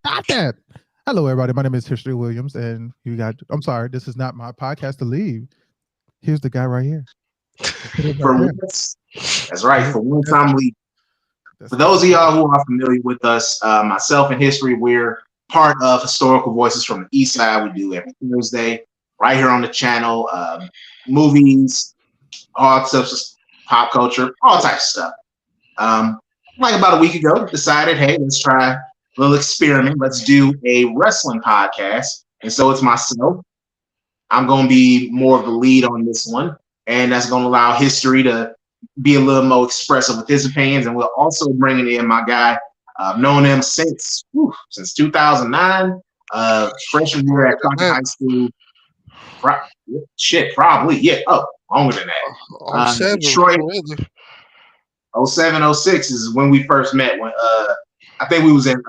Stop that. Hello, everybody. My name is History Williams, and you got. I'm sorry, this is not my podcast to leave. Here's the guy right here. Put it right For there. once, that's right. Yeah, For one that's time, for that's those the of ticket. y'all who are familiar with us, myself and History, we're part of Historical Voices from the East Side. We do every Thursday right here on the channel. Movies, all types of pop culture, all types of stuff. Like about a week ago, decided, hey, let's try a little experiment. Let's do a wrestling podcast. And so it's myself. I'm going to be more of the lead on this one. And that's going to allow History to be a little more expressive with his opinions. And we're also bringing in my guy. I've known him since 2009, freshman year at Longer than Crockett that. High School. Probably. Yeah. Oh, longer than that. Oh, seven, Detroit, really. '07, '06 is when we first met. When I think we was in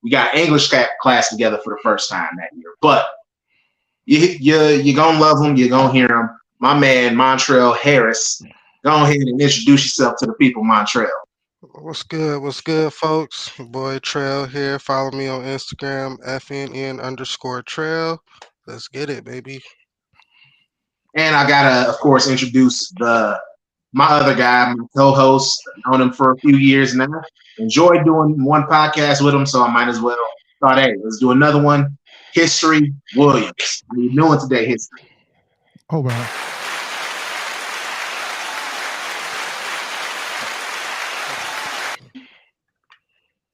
we got English class together for the first time that year. But you're gonna love him. You're gonna hear him. My man Montrell Harris. Go ahead and introduce yourself to the people, Montrell. What's good? What's good, folks? Your boy Trail here. Follow me on Instagram, FNN_Trail. Let's get it, baby. And I gotta, of course, introduce the my other guy, my co-host. Known him for a few years now. Enjoyed doing one podcast with him, so I might as well thought, hey, let's do another one. History Williams. How you doing today, History? Oh well.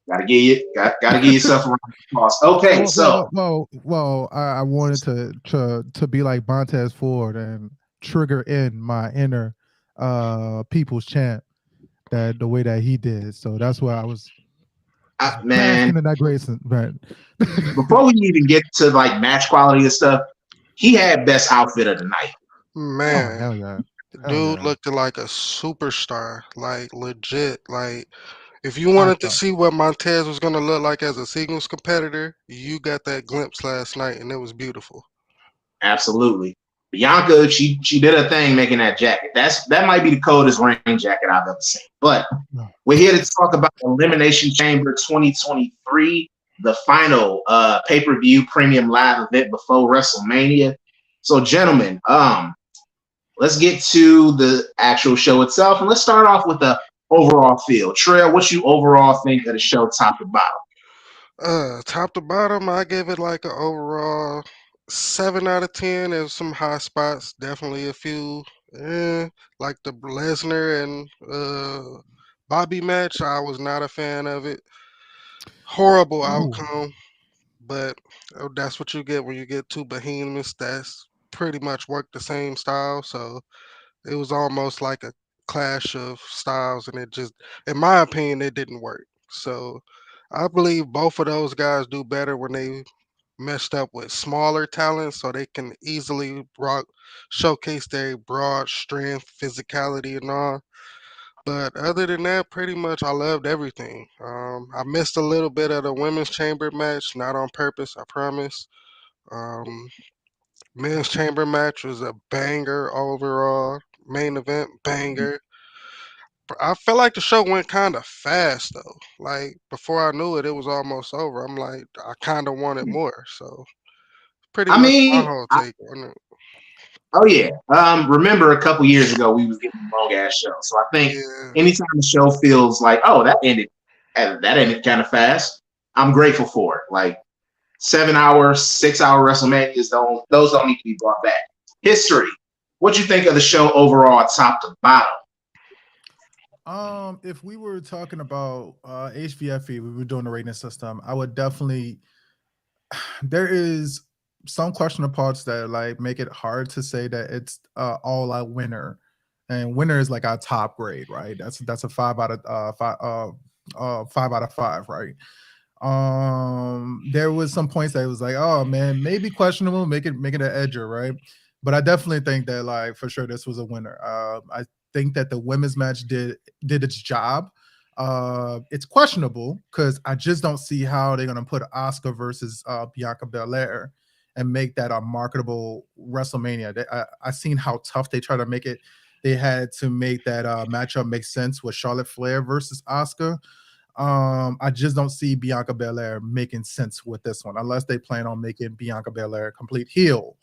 Gotta give yourself a round of applause. Okay, so I wanted to be like Montez Ford and trigger in my inner people's chant that the way that he did. So that's why I was man, basking in that grace. Right. before we even get to like match quality and stuff, he had best outfit of the night. Oh Man, hell yeah. the Hell dude yeah. looked like a superstar, like legit. Like, if you I wanted to thought. see what Montez was gonna look like as a singles competitor, you got that glimpse last night, and it was beautiful. Absolutely. Bianca, she did a thing making that jacket. That might be the coldest rain jacket I've ever seen. But No. we're here to talk about Elimination Chamber 2023, the final pay-per-view premium live event before WrestleMania. So, gentlemen, let's get to the actual show itself, and let's start off with the overall feel. Trail, what you overall think of the show, top to bottom? Top to bottom, I give it like an overall 7 out of 10. There's some high spots, definitely a few. Like the Lesnar and Bobby match, I was not a fan of it. Horrible Oh. outcome, but that's what you get when you get two behemoths that's pretty much work the same style. So it was almost like a clash of styles, and it just, in my opinion, it didn't work. So I believe both of those guys do better when they meshed up with smaller talents, so they can easily showcase their broad strength, physicality, and all. But other than that, pretty much I loved everything. I missed a little bit of the women's chamber match, not on purpose, I promise. Um, Men's chamber match was a banger overall. Main event banger. I felt like the show went kind of fast though. Like before I knew it, it was almost over. I'm like, I kind of wanted more. So pretty I much my mean, whole take on it. oh yeah. Remember a couple years ago we was getting a long ass show. So I think Yeah, anytime the show feels like, oh, that ended kind of fast, I'm grateful for it. Like 7 hour, 6 hour WrestleManias those don't need to be brought back. History. What you think of the show overall, top to bottom? If we were talking about HVFE, we were doing the rating system. I would definitely. There is some questionable parts that like make it hard to say that it's all out winner, and winner is like our top grade, right? That's a 5 out of 5, right? There was some points that it was like, oh man, maybe questionable, make it an edger, right? But I definitely think that like for sure this was a winner. I think that the women's match did its job. It's questionable because I just don't see how they're gonna put Oscar versus Bianca Belair and make that a marketable WrestleMania. I seen how tough they try to make it. They had to make that matchup make sense with Charlotte Flair versus Oscar. I just don't see Bianca Belair making sense with this one, unless they plan on making Bianca Belair a complete heel.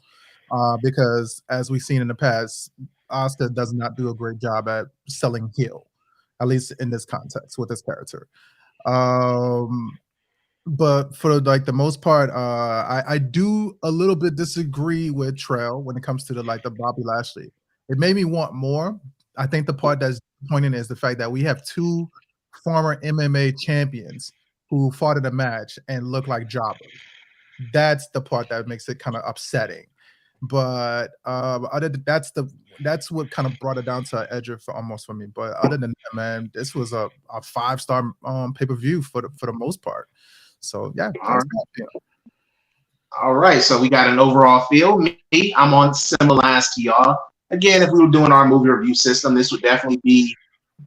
Because as we've seen in the past, Asuka does not do a great job at selling heel, at least in this context with this character. Um, but for like the most part, I do a little bit disagree with Trail when it comes to the Bobby Lashley. It made me want more. I think the part that's disappointing is the fact that we have two former MMA champions who fought in a match and look like jobbers. That's the part that makes it kind of upsetting. But that's what kind of brought it down to an edger for almost for me. But other than that, man, this was a 5-star pay-per-view for the most part. So yeah, All right. All right, so we got an overall feel. Me, I'm on similar lines to y'all. Again, if we were doing our movie review system, this would definitely be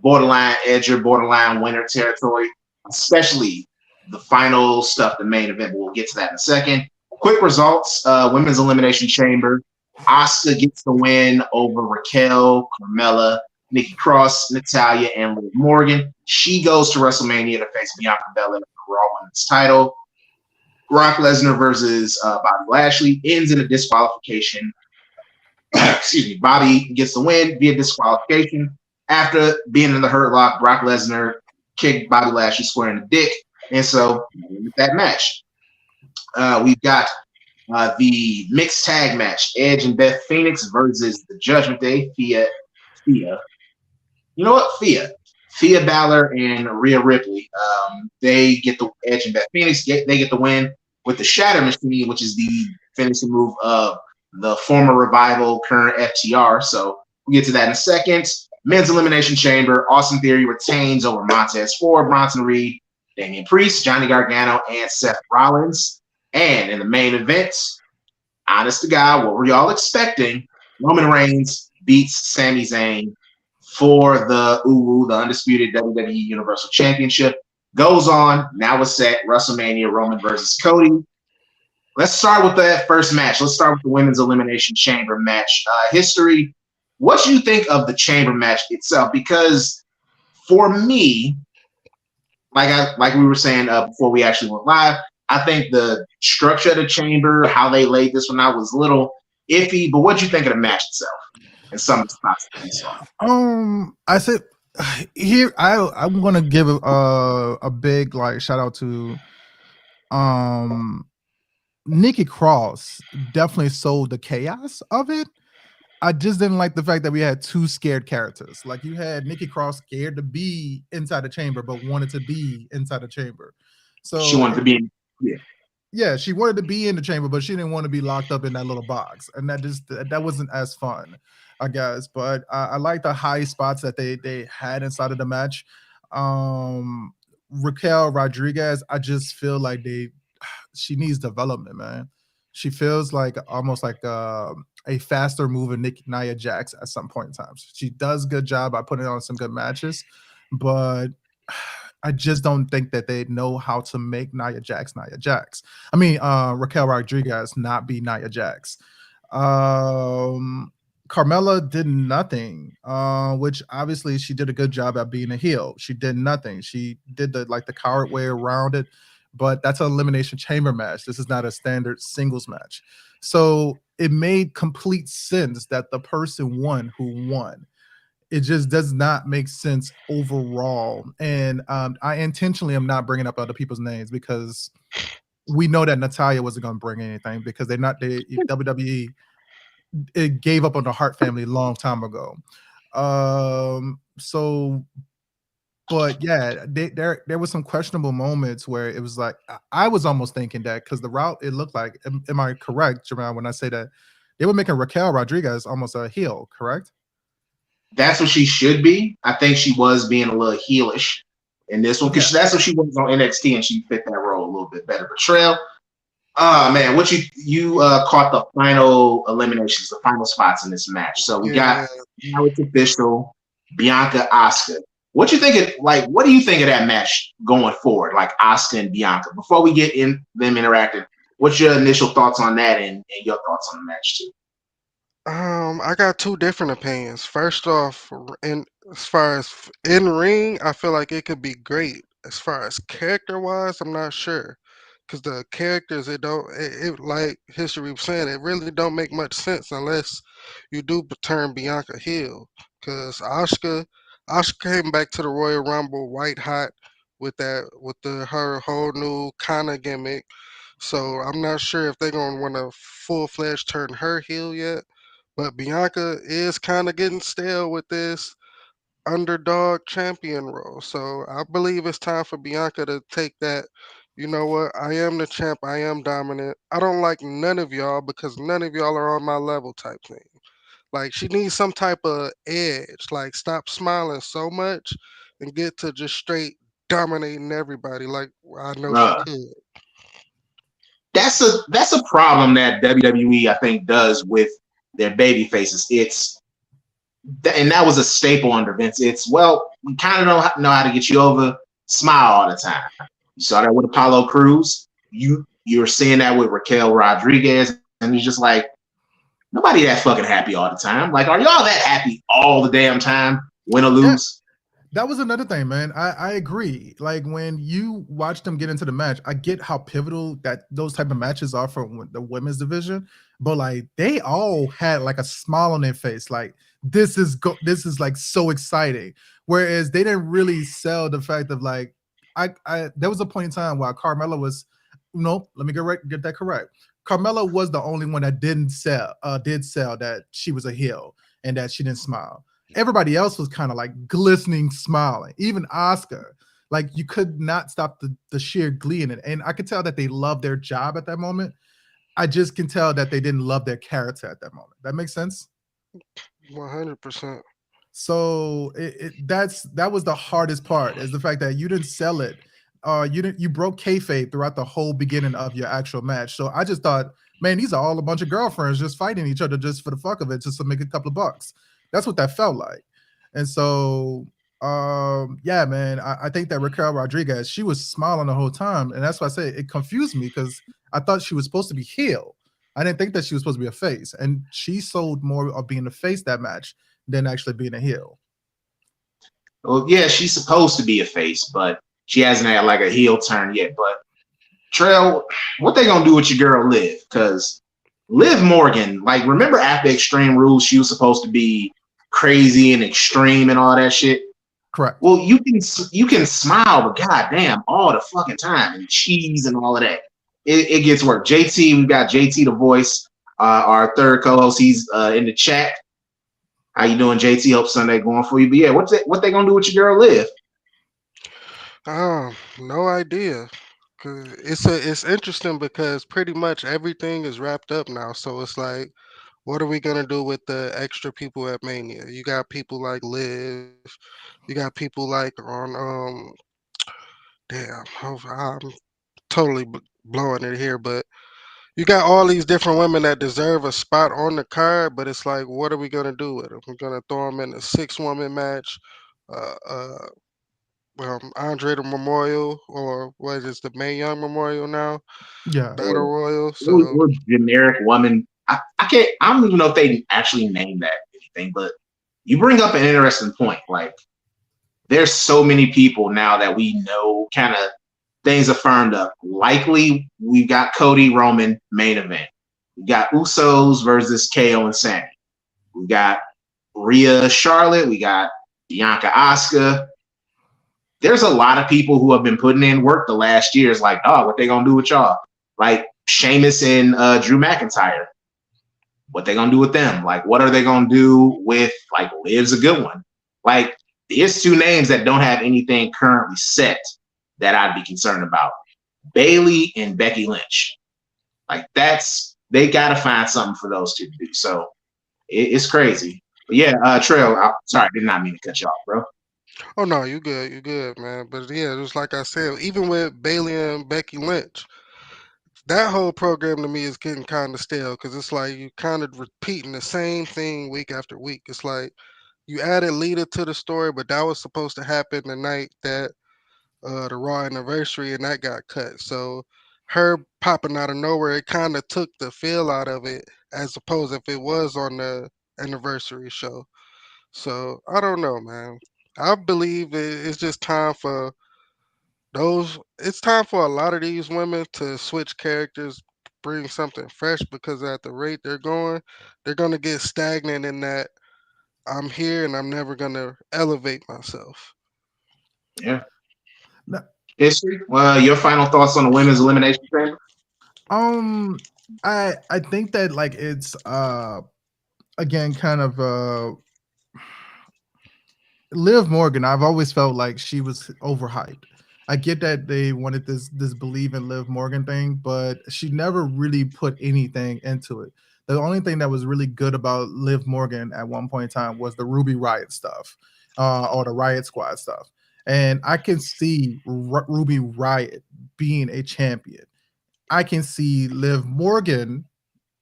borderline edger, borderline winner territory, especially the final stuff, the main event. We'll get to that in a second. Quick results: Women's Elimination Chamber. Asuka gets the win over Raquel, Carmella, Nikki Cross, Natalya, and Liv Morgan. She goes to WrestleMania to face Bianca Belair for Raw Women's title. Brock Lesnar versus Bobby Lashley ends in a disqualification. Excuse me. Bobby gets the win via disqualification. After being in the Hurt Lock, Brock Lesnar kicked Bobby Lashley square in the dick. And so with that match, we've got the mixed tag match: Edge and Beth Phoenix versus the Judgment Day. Fia. You know what? Fia Balor and Rhea Ripley. They get the Edge and Beth Phoenix. They get the win with the Shatter Machine, which is the finishing move of the former Revival, current FTR. So we'll get to that in a second. Men's Elimination Chamber. Austin Theory retains over Montez Ford, Bronson Reed, Damian Priest, Johnny Gargano, and Seth Rollins. And in the main event, honest to God, what were y'all expecting? Roman Reigns beats Sami Zayn for the undisputed WWE Universal Championship. Goes on. Now it's set. WrestleMania, Roman versus Cody. Let's start with that first match. Let's start with the Women's Elimination Chamber match. History. What do you think of the Chamber match itself? Because for me, like we were saying before we actually went live, I think the structure of the Chamber, how they laid this one out, was a little iffy. But what do you think of the match itself and some of the spots that you saw? I said here I'm gonna give a big shout out to Nikki Cross. Definitely sold the chaos of it. I just didn't like the fact that we had two scared characters. Like you had Nikki Cross scared to be inside the chamber, but wanted to be inside the chamber. So she wanted to be yeah, she wanted to be in the chamber, but she didn't want to be locked up in that little box, and that wasn't as fun, I guess. But I like the high spots that they had inside of the match. Raquel Rodriguez, I just feel like she needs development, man. She feels like almost like a faster moving Nia Jax at some point in time. She does a good job by putting on some good matches, but I just don't think that they know how to make Nia Jax Nia Jax. I mean, Raquel Rodriguez not be Nia Jax. Carmella did nothing, which obviously she did a good job at being a heel. She did nothing. She did the coward way around it, but that's an Elimination Chamber match. This is not a standard singles match. So it made complete sense that the person won who won. It just does not make sense overall. And I intentionally am not bringing up other people's names because we know that Natalya wasn't going to bring anything because WWE it gave up on the Hart family a long time ago. But yeah, there were some questionable moments where it was like I was almost thinking that because the route it looked like, am I correct, Jamal, when I say that they were making Raquel Rodriguez almost a heel, correct? That's what she should be. I think she was being a little heelish in this one because that's what she was on NXT, and she fit that role a little bit better. But Trail, man, what you caught the final eliminations, the final spots in this match. So we got now it's official, Bianca Asuka. What you think of what do you think of that match going forward, like Asuka and Bianca? Before we get in them interacting, what's your initial thoughts on that and your thoughts on the match too? I got two different opinions. First off, as far as in ring, I feel like it could be great. as far as character wise, I'm not sure. Cause the characters, it like history was saying, it really don't make much sense unless you do turn Bianca heel. Cause Asuka came back to the Royal Rumble white hot with her whole new kind of gimmick. So I'm not sure if they're gonna want to full fledged turn her heel yet. But Bianca is kind of getting stale with this underdog champion role. So I believe it's time for Bianca to take that. You know what? I am the champ. I am dominant. I don't like none of y'all because none of y'all are on my level type thing. Like she needs some type of edge. Like stop smiling so much and get to just straight dominating everybody. Like I know she Bruh. could. That's a problem that WWE I think does with their baby faces. And that was a staple under Vince. It's well, we kind of don't know how to get you over. Smile all the time. You saw that with Apollo Cruz. You're seeing that with Raquel Rodriguez, and it's just like nobody that fucking happy all the time. Like, are y'all that happy all the damn time, win or Yeah, lose? that was another thing, man. I agree. Like when you watch them get into the match, I get how pivotal that those type of matches are for the women's division. But like they all had like a smile on their face, like this is like so exciting. Whereas they didn't really sell the fact of like I there was a point in time while Carmella was no, let me get that correct. Carmella was the only one that did sell that she was a heel and that she didn't smile. Everybody else was kind of like glistening, smiling. Even Oscar, like you could not stop the sheer glee in it. And I could tell that they loved their job at that moment. I just can tell that they didn't love their character at that moment. That makes sense. 100%. So that was the hardest part is the fact that you didn't sell it. You broke kayfabe throughout the whole beginning of your actual match. So I just thought, man, these are all a bunch of girlfriends just fighting each other just for the fuck of it, just to make a couple of bucks. That's what that felt like. And so yeah, man, I think that Raquel Rodriguez, she was smiling the whole time. And that's why I say it confused me because I thought she was supposed to be heel. I didn't think that she was supposed to be a face. And she sold more of being a face that match than actually being a heel. Well, yeah, she's supposed to be a face, but she hasn't had like a heel turn yet. But Trail, what they gonna do with your girl Liv? Because Liv Morgan, like, remember after Extreme Rules, she was supposed to be crazy and extreme and all that shit. Correct. Well, you can smile, but goddamn, all the fucking time and cheese and all of that. It gets work. JT, we got JT the voice, our third co-host. He's in the chat. How you doing, JT? Hope Sunday going for you. But yeah, what they gonna do with your girl Liv? No idea. 'Cause it's interesting because pretty much everything is wrapped up now. So it's like, what are we gonna do with the extra people at Mania? You got people like Liv, you got people like on damn, I'm totally blowing it here, but you got all these different women that deserve a spot on the card, but it's like, what are we gonna do with them? We're gonna throw them in a 6-woman match, uh, uh, Andre the Memorial, or what is the Mae Young Memorial now? Yeah. Battle Royal. So Or generic woman. I can't. I don't even know if they actually named that anything. But you bring up an interesting point. Like, there's so many people now that we know kind of things are firmed up. Likely, we've got Cody Roman main event. We got Usos versus KO and Sammy. We got Rhea Charlotte. We got Bianca Asuka. There's a lot of people who have been putting in work the last years. Like, oh, what they gonna do with y'all? Like Sheamus and Drew McIntyre. What they gonna do with them? Like, what are they gonna do with like Liv's a good one? Like, there's two names that don't have anything currently set that I'd be concerned about. Bailey and Becky Lynch. Like, they gotta find something for those two to do. So it's crazy. But yeah, Trail, sorry, I did not mean to cut you off, bro. oh no, you good, man. But yeah, just like I said, even with Bailey and Becky Lynch, that whole program to me is getting kind of stale because it's like you kind of repeating the same thing week after week. It's like you added Lita to the story, but that was supposed to happen the night that the Raw anniversary, and that got cut. So her popping out of nowhere, it kind of took the feel out of it, as opposed if it was on the anniversary show. So I don't know, man. I believe it's just time for It's time for a lot of these women to switch characters, bring something fresh, because at the rate they're going to get stagnant in that I'm here and I'm never going to elevate myself. Yeah. No, History. Well, your final thoughts on the women's elimination chamber? Um, I think that like it's again kind of Liv Morgan. I've always felt like she was overhyped. I get that they wanted this believe in Liv Morgan thing, but she never really put anything into it. The only thing that was really good about Liv Morgan at one point in time was the Ruby Riot stuff, or the Riot Squad stuff. And I can see Ruby Riot being a champion. I can see Liv Morgan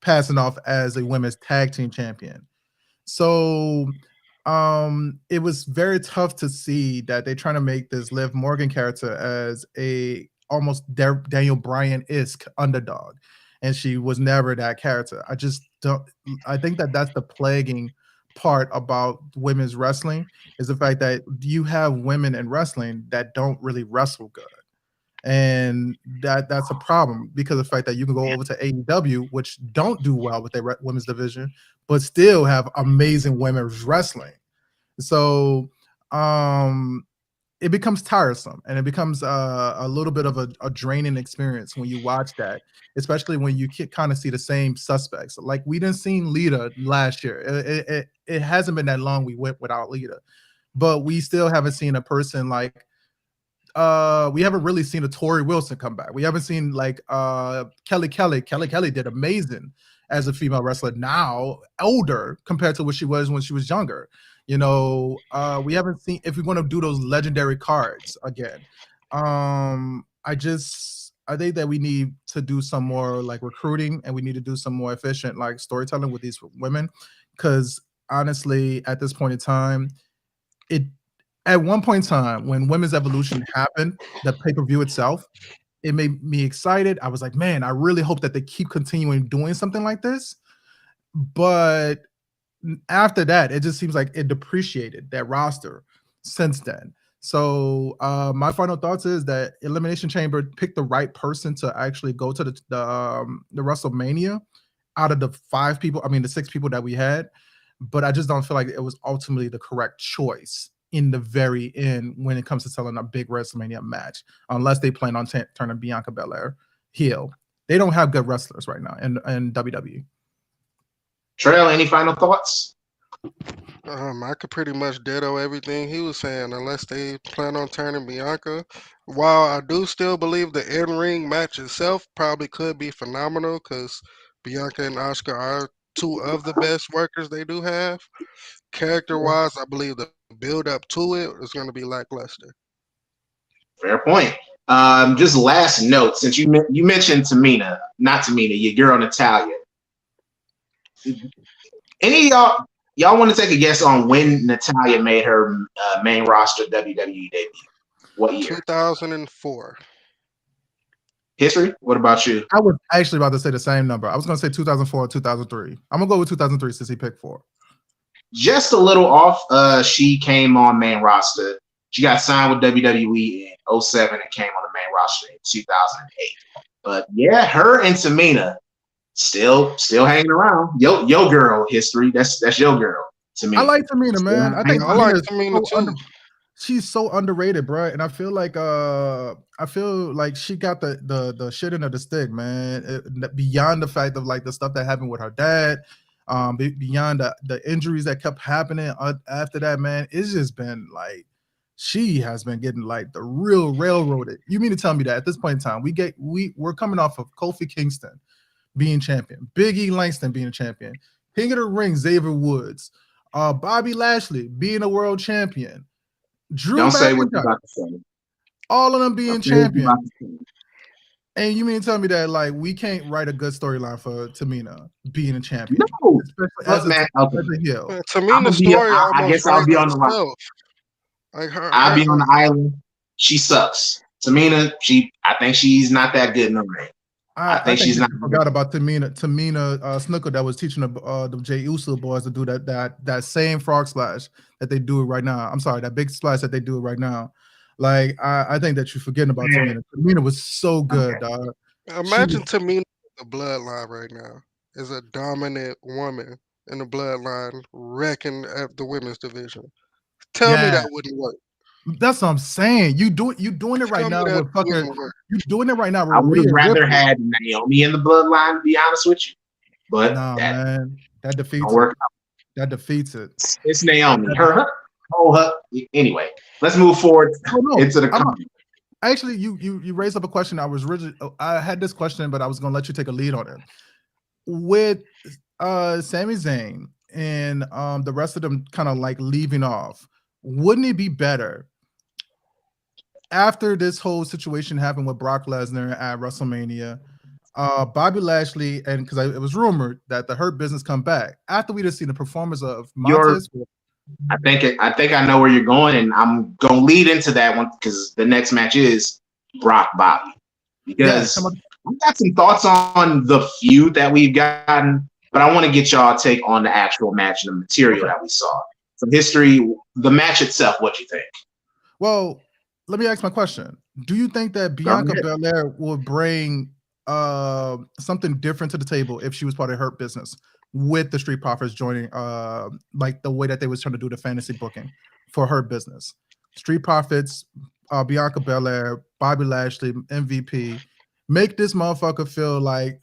passing off as a women's tag team champion. So it was very tough to see that they're trying to make this Liv Morgan character as a almost Daniel Bryan-esque underdog. And she was never that character. I just don't I think that that's the plaguing part about women's wrestling is the fact that you have women in wrestling that don't really wrestle good. And that's a problem because of the fact that you can go over to AEW, which don't do well with their women's division, but still have amazing women's wrestling. So it becomes tiresome and it becomes a little bit of a draining experience when you watch that, especially when you kind of see the same suspects. Like we didn't see Lita last year. It hasn't been that long we went without Lita, but we still haven't seen a person like we haven't really seen a Tori Wilson come back. We haven't seen like Kelly Kelly. Kelly Kelly did amazing as a female wrestler now, older compared to what she was when she was younger. You know, we haven't seen if we want to do those legendary cards again. I think that we need to do some more like recruiting and we need to do some more efficient like storytelling with these women. Cause honestly, at this point in time, it at one point in time when Women's Evolution happened, the pay-per-view itself, it made me excited. I was like, man, I really hope that they keep continuing doing something like this. But after that, it just seems like it depreciated that roster since then. So my final thoughts is that Elimination Chamber picked the right person to actually go to the WrestleMania out of the the 6 people that we had. But I just don't feel like it was ultimately the correct choice in the very end when it comes to selling a big WrestleMania match, unless they plan on turning Bianca Belair heel. They don't have good wrestlers right now in WWE. Trail, any final thoughts? I could pretty much ditto everything he was saying, unless they plan on turning Bianca. While I do still believe the in-ring match itself probably could be phenomenal, because Bianca and Asuka are 2 of the best workers they do have. Character-wise, I believe the build-up to it is going to be lackluster. Fair point. Just last note, since you mentioned not Tamina, your girl Natalia. Any of y'all want to take a guess on when Natalia made her main roster WWE debut? What year? 2004. History? What about you? I was actually about to say the same number. I was going to say 2004 or 2003. I'm going to go with 2003 since he picked 4. Just a little off. She came on main roster. She got signed with WWE in 07 and came on the main roster in 2008. But yeah, her and Tamina still hanging around. Yo girl, History. That's your girl. Tamina. I like Tamina, man. I think I like Tamina too. She's so underrated, bro. And I feel like she got the shit into the stick, man. Beyond the fact of like the stuff that happened with her dad, beyond the injuries that kept happening after that, man. It's just been like she has been getting like the real railroaded. You mean to tell me that at this point in time, we're coming off of Kofi Kingston being champion, Big E Langston being a champion, King of the Ring Xavier Woods, Bobby Lashley being a world champion, Drew Don't say what McIntyre, you're about to say. all of them being champion. And you mean to tell me that like we can't write a good storyline for Tamina being a champion? No, especially as a heel. Tamina's story I guess I'll be on the line. Like I'll be on the island. She sucks. Tamina, I think she's not that good in the ring. I think she's not. Forgot about Tamina Snuka that was teaching the Jey Uso boys to do that same frog splash that they do it right now. I'm sorry, that big splash that they do it right now. Like I think that you're forgetting about Tamina. Tamina was so good, Okay. dog. Imagine Tamina, the bloodline right now, is a dominant woman in the bloodline, wrecking at the women's division. Tell me Yeah, that wouldn't work. that's what I'm saying. You doing it right Tell me now that with fucking. wouldn't work. You doing it right now I with would have Rhea rather Ripley. had Naomi in the bloodline, to be honest with you. But Nah, that man, that don't defeats work. it. That defeats it. It's Naomi. That Her. Oh, her. Anyway, let's move forward Oh no, into the comments. actually, you raised up a question. I had this question, but I was gonna let you take a lead on it. With Sami Zayn and the rest of them kind of like leaving off, wouldn't it be better after this whole situation happened with Brock Lesnar at WrestleMania? Bobby Lashley, and because it was rumored that the Hurt Business come back after we just seen the performance of Montez. I think I know where you're going, and I'm gonna lead into that one because the next match is Brock Bobby. Because I've got some thoughts on the feud that we've gotten, but I want to get y'all take on the actual match and the material that we saw. Some history, the match itself, what do you think? Well, let me ask my question. Do you think that Bianca Belair would bring something different to the table if she was part of Hurt Business with the Street Profits joining like the way that they was trying to do the fantasy booking for Hurt Business? Street Profits, Bianca Belair, Bobby Lashley, MVP, make this motherfucker feel like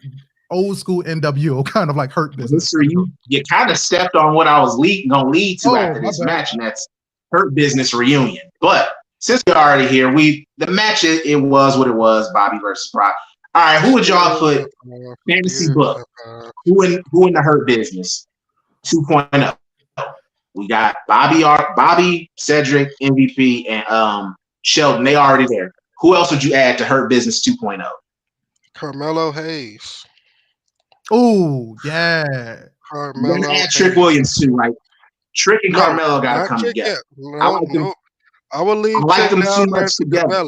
old school NWO, kind of like Hurt Business. You kind of stepped on what I was gonna lead to after this match, and that's Hurt Business reunion. But since we're already here, the match it was what it was, Bobby versus Brock. All right, who would y'all put fantasy book? Who in the Hurt Business 2.0? We got Bobby, Cedric, MVP, and Shelton. They already there. Who else would you add to Hurt Business 2.0? Carmelo Hayes. Oh yeah, Carmelo. You add Trick Williams too, right? Trick and Carmelo got to come together. No, I will leave. I like them too much together.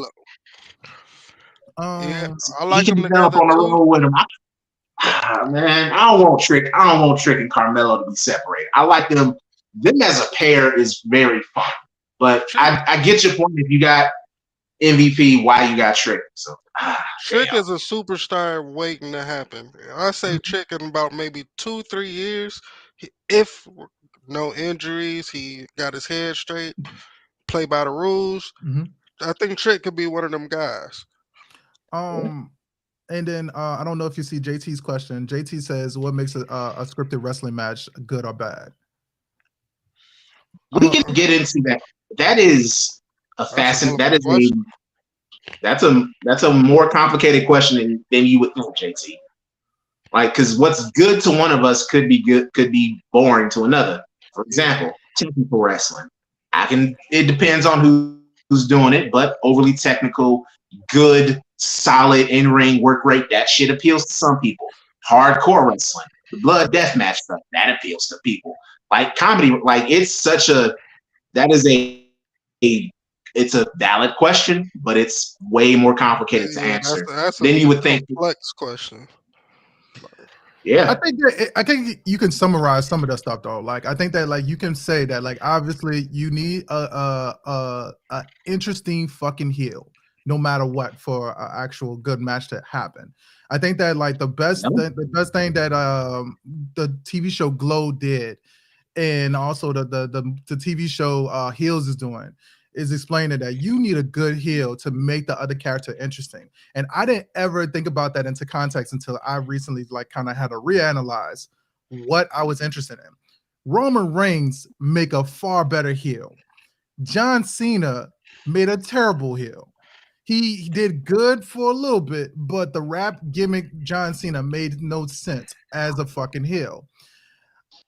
Yeah, I like them together on the road with them. Man, I don't want Trick and Carmelo to be separated. I like them. Them as a pair is very fun. But I get your point. If you got MVP, why you got Trick? So Trick is a superstar waiting to happen. I say Trick in about maybe 2-3 years, if no injuries, he got his head straight, play by the rules. I think Trick could be one of them guys. And then I don't know if you see JT's question. JT says, "What makes a scripted wrestling match good or bad?" We can get into that. That is a fascinating. That's a more complicated question than you would think, JT. Like, because what's good to one of us could be boring to another. For example, technical wrestling. It depends on who's doing it, but overly technical, good, solid in-ring work rate, that shit appeals to some people. Hardcore wrestling, the blood death match stuff, that appeals to people. Like comedy, like it's a valid question, but it's way more complicated to answer than you would think. Complex question. Yeah, I think you can summarize some of that stuff though. Like I think that like you can say that like obviously you need a interesting fucking heel no matter what for an actual good match to happen. I think that like the best thing that the TV show Glow did, and also the TV show Heels is doing, is explaining that you need a good heel to make the other character interesting. And I didn't ever think about that into context until I recently like kind of had to reanalyze what I was interested in. Roman Reigns make a far better heel. John Cena made a terrible heel. He did good for a little bit, but the rap gimmick John Cena made no sense as a fucking heel.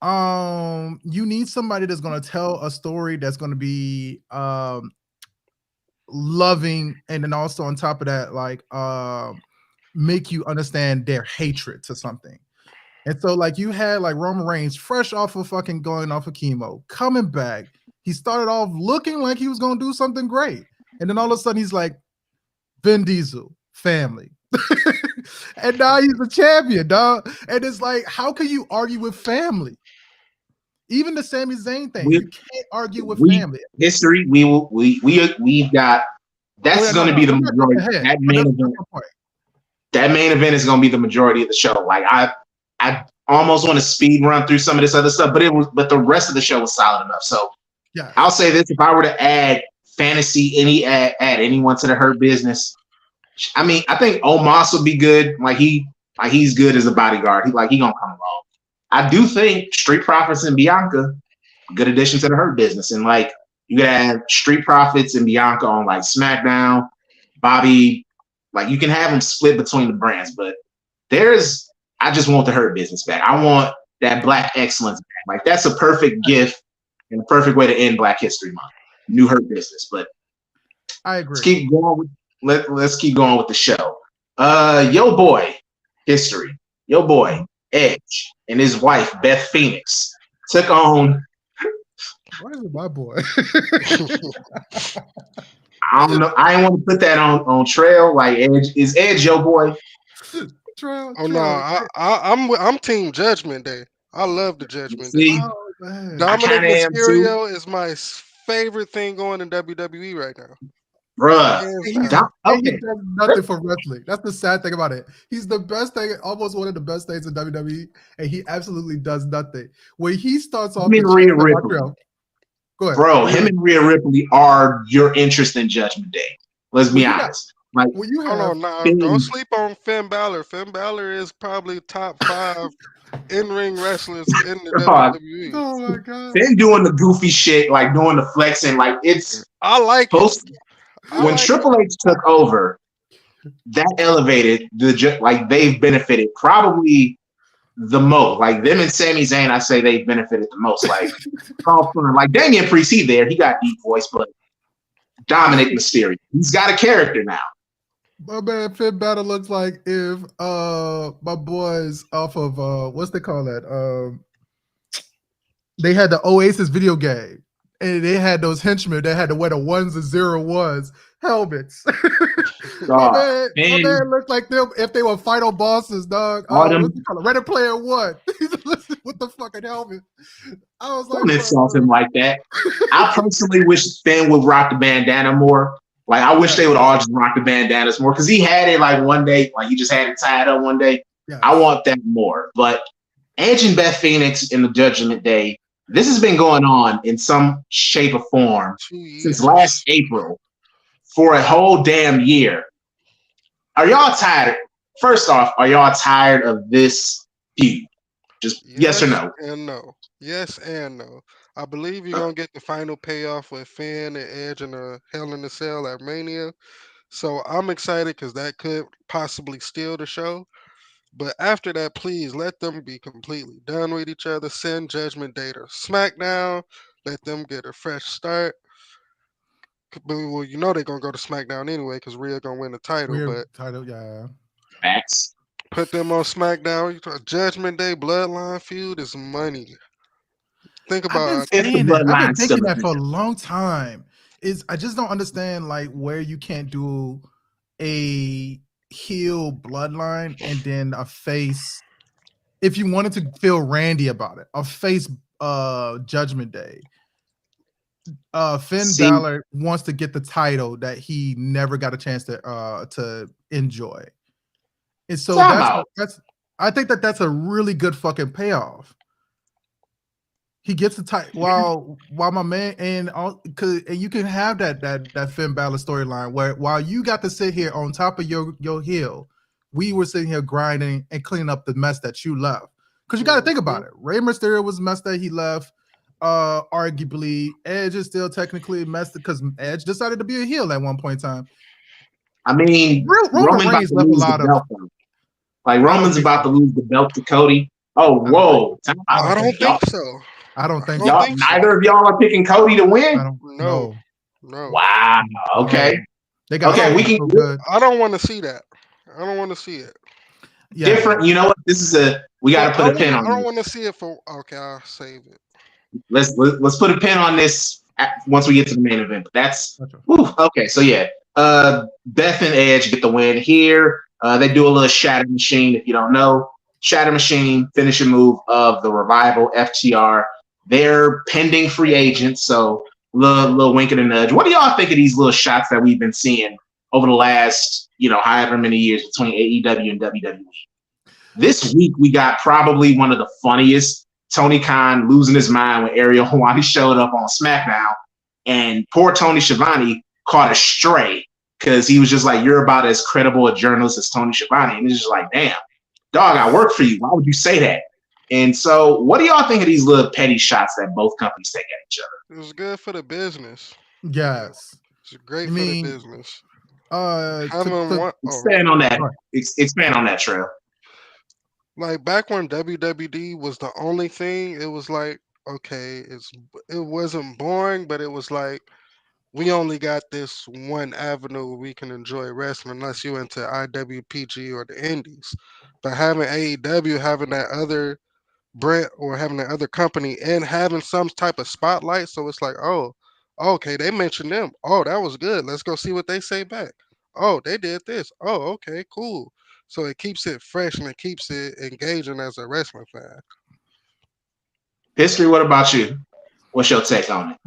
You need somebody that's going to tell a story that's going to be loving, and then also on top of that, like make you understand their hatred to something. And so like you had like Roman Reigns fresh off of fucking going off of chemo, coming back. He started off looking like he was going to do something great, and then all of a sudden he's like Vin Diesel family. And now he's a champion, dog. And it's like, how can you argue with family? Even the Sami Zayn thing, you can't argue with family. History, we've got That's going to be the majority. That main event is going to be the majority of the show. Like I almost want to speed run through some of this other stuff, but the rest of the show was solid enough. So yeah, I'll say this: if I were to add fantasy, add anyone to the Hurt Business, I mean, I think Omos would be good. He's good as a bodyguard. He gonna come along. I do think Street Profits and Bianca, good addition to the Hurt Business, and like you could have Street Profits and Bianca on like SmackDown, Bobby. Like you can have them split between the brands, but I just want the Hurt Business back. I want that Black excellence back. Like that's a perfect gift and a perfect way to end Black History Month. New Hurt Business, but I agree. Let's keep going with the show. Yo boy History. Yo boy Edge and his wife Beth Phoenix took on. Why is it my boy? I don't know. I didn't want to put that on Trail. Like Edge is Edge your boy. Trail. No, I'm Team Judgment Day. I love the Judgment Day. Dominic Mysterio is my favorite thing going in WWE right now. Bruh. He does nothing for wrestling. That's the sad thing about it. He's the best thing, almost one of the best things in WWE, and he absolutely does nothing. When he starts off, go ahead. Bro, him and Rhea Ripley are your interest in Judgment Day. Let's be honest. Like, don't sleep on Finn Balor. Finn Balor is probably top 5 in-ring wrestlers in the WWE. Oh my god! Finn doing the goofy shit, like doing the flexing, like it's. I like when Triple H took over, that elevated they've benefited probably the most. Like them and Sami Zayn, I say they've benefited the most. Like, like Damian Priest, he got deep voice, but Dominic Mysterio, he's got a character now. My man Finn Balor looks like if my boys off of what's they call that? They had the Oasis video game, and they had those henchmen that had to wear the 1s and 01s helmets. My man looked like them if they were final bosses, dog. Ready Player One. With the fucking helmet. I was like, don't insult him like that. I personally wish Finn would rock the bandana more. Like I wish they would all just rock the bandanas more because he had it like one day, like he just had it tied up one day. Yeah. I want that more. But Edge and Beth Phoenix in the Judgment Day, this has been going on in some shape or form since last April for a whole damn year. Are y'all tired? First off, are y'all tired of this feud? Just yes or no? And no. Yes and no. I believe you're going to get the final payoff with Finn and Edge in a Hell in a Cell at Mania. So I'm excited because that could possibly steal the show. But after that, please let them be completely done with each other. Send Judgment Day to SmackDown. Let them get a fresh start. Well, you know they're going to go to SmackDown anyway because Rhea going to win the title. Yeah. Facts. Put them on SmackDown. Judgment Day Bloodline feud is money. Think about I've been thinking that for a long time. I just don't understand like where you can't do a heel bloodline and then a face. If you wanted to feel Randy about it, a face Judgment Day. Finn Balor wants to get the title that he never got a chance to enjoy. And so that's I think that's a really good fucking payoff. He gets the title while my man and you can have that Finn Balor storyline where while you got to sit here on top of your hill, we were sitting here grinding and cleaning up the mess that you left. Because you got to think about it. Rey Mysterio was messed that he left. Arguably, Edge is still technically messed because Edge decided to be a heel at one point in time. I mean, Roman Reigns left a lot of. Like Roman's about to lose the belt to Cody. Oh, whoa! I don't think so. I don't think neither of y'all are picking Cody to win. No. Wow. Okay. We can. I don't want to see that. I don't want to see it. Yeah. Different. You know what? This is we got to put a pin on. I don't want to see it for. Okay, I'll save it. Let's put a pin on this once we get to the main event. But that's okay. So yeah, Beth and Edge get the win here. They do a little Shatter Machine. If you don't know, Shatter Machine finishing move of the Revival FTR. They're pending free agents, so little wink and a nudge. What do y'all think of these little shots that we've been seeing over the last, however many years between AEW and WWE? This week we got probably one of the funniest. Tony Khan losing his mind when Ariel Helwani showed up on SmackDown, and poor Tony Schiavone caught a stray because he was just like, "You're about as credible a journalist as Tony Schiavone," and it's just like, "Damn, dog, I work for you. Why would you say that?" And so, what do y'all think of these little petty shots that both companies take at each other? It was good for the business. Yes. It's great for the business. Expand on that. Expand on that, Trail. Like back when WWD was the only thing, it was like, okay, it wasn't boring, but it was like we only got this one avenue where we can enjoy wrestling unless you into IWPG or the Indies. But having AEW, having that other brand or having that other company and having some type of spotlight, so it's like, oh, okay, they mentioned them. Oh, that was good. Let's go see what they say back. Oh, they did this. Oh, okay, cool. So it keeps it fresh and it keeps it engaging as a wrestling fan. History, what about you? What's your take on it?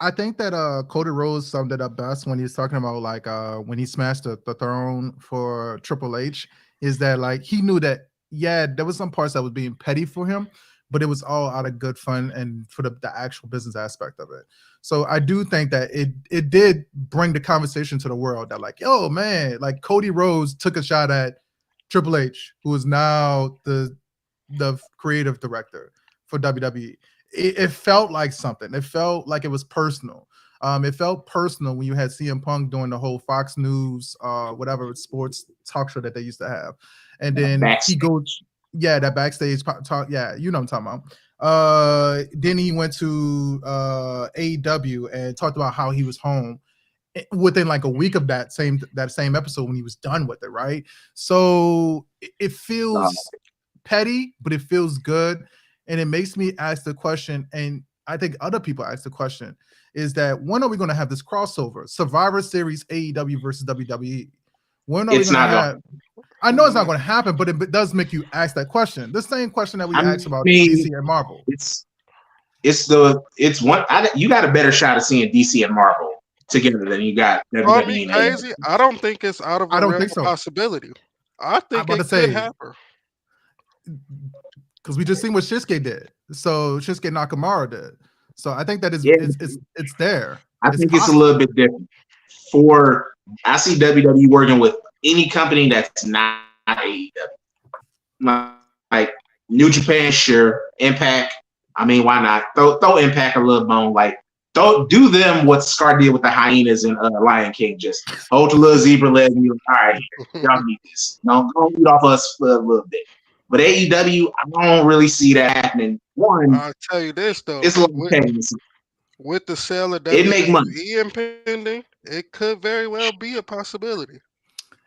I think that Cody Rhodes summed it up best when he was talking about like when he smashed the throne for Triple H, is that like he knew that there was some parts that was being petty for him, but it was all out of good fun and for the actual business aspect of it. So I do think that it did bring the conversation to the world that like, yo, man, like Cody Rhodes took a shot at Triple H, who is now the creative director for WWE. It felt like something. It felt like it was personal. It felt personal when you had CM Punk doing the whole Fox News, whatever sports talk show that they used to have. And then he goes, that backstage talk. Yeah, you know what I'm talking about. Then he went to AEW and talked about how he was home within like a week of that same episode when he was done with it, right? So it feels petty, but it feels good, and it makes me ask the question, and I think other people ask the question, is that when are we going to have this crossover? Survivor Series AEW versus WWE. When are we going to have? I know it's not going to happen, but it does make you ask that question. The same question that we asked about DC and Marvel. You got a better shot of seeing DC and Marvel together than you got WWE. Crazy. I don't think it's out of a possibility. I think it could happen. Because we just seen what Shinsuke did. So Shinsuke Nakamura did. So I think that it's there. I think it's a little bit different. I see WWE working with any company that's not AEW. Like New Japan, sure. Impact. I mean, why not? Throw Impact a little bone. Like, do them what Scar did with the hyenas and Lion King. Just hold your little zebra leg and you're all right, y'all need this. Don't eat off us for a little bit. But AEW, I don't really see that happening. One, I'll tell you this though. It's a little with the sale of WWE, it make money. Impending, it could very well be a possibility.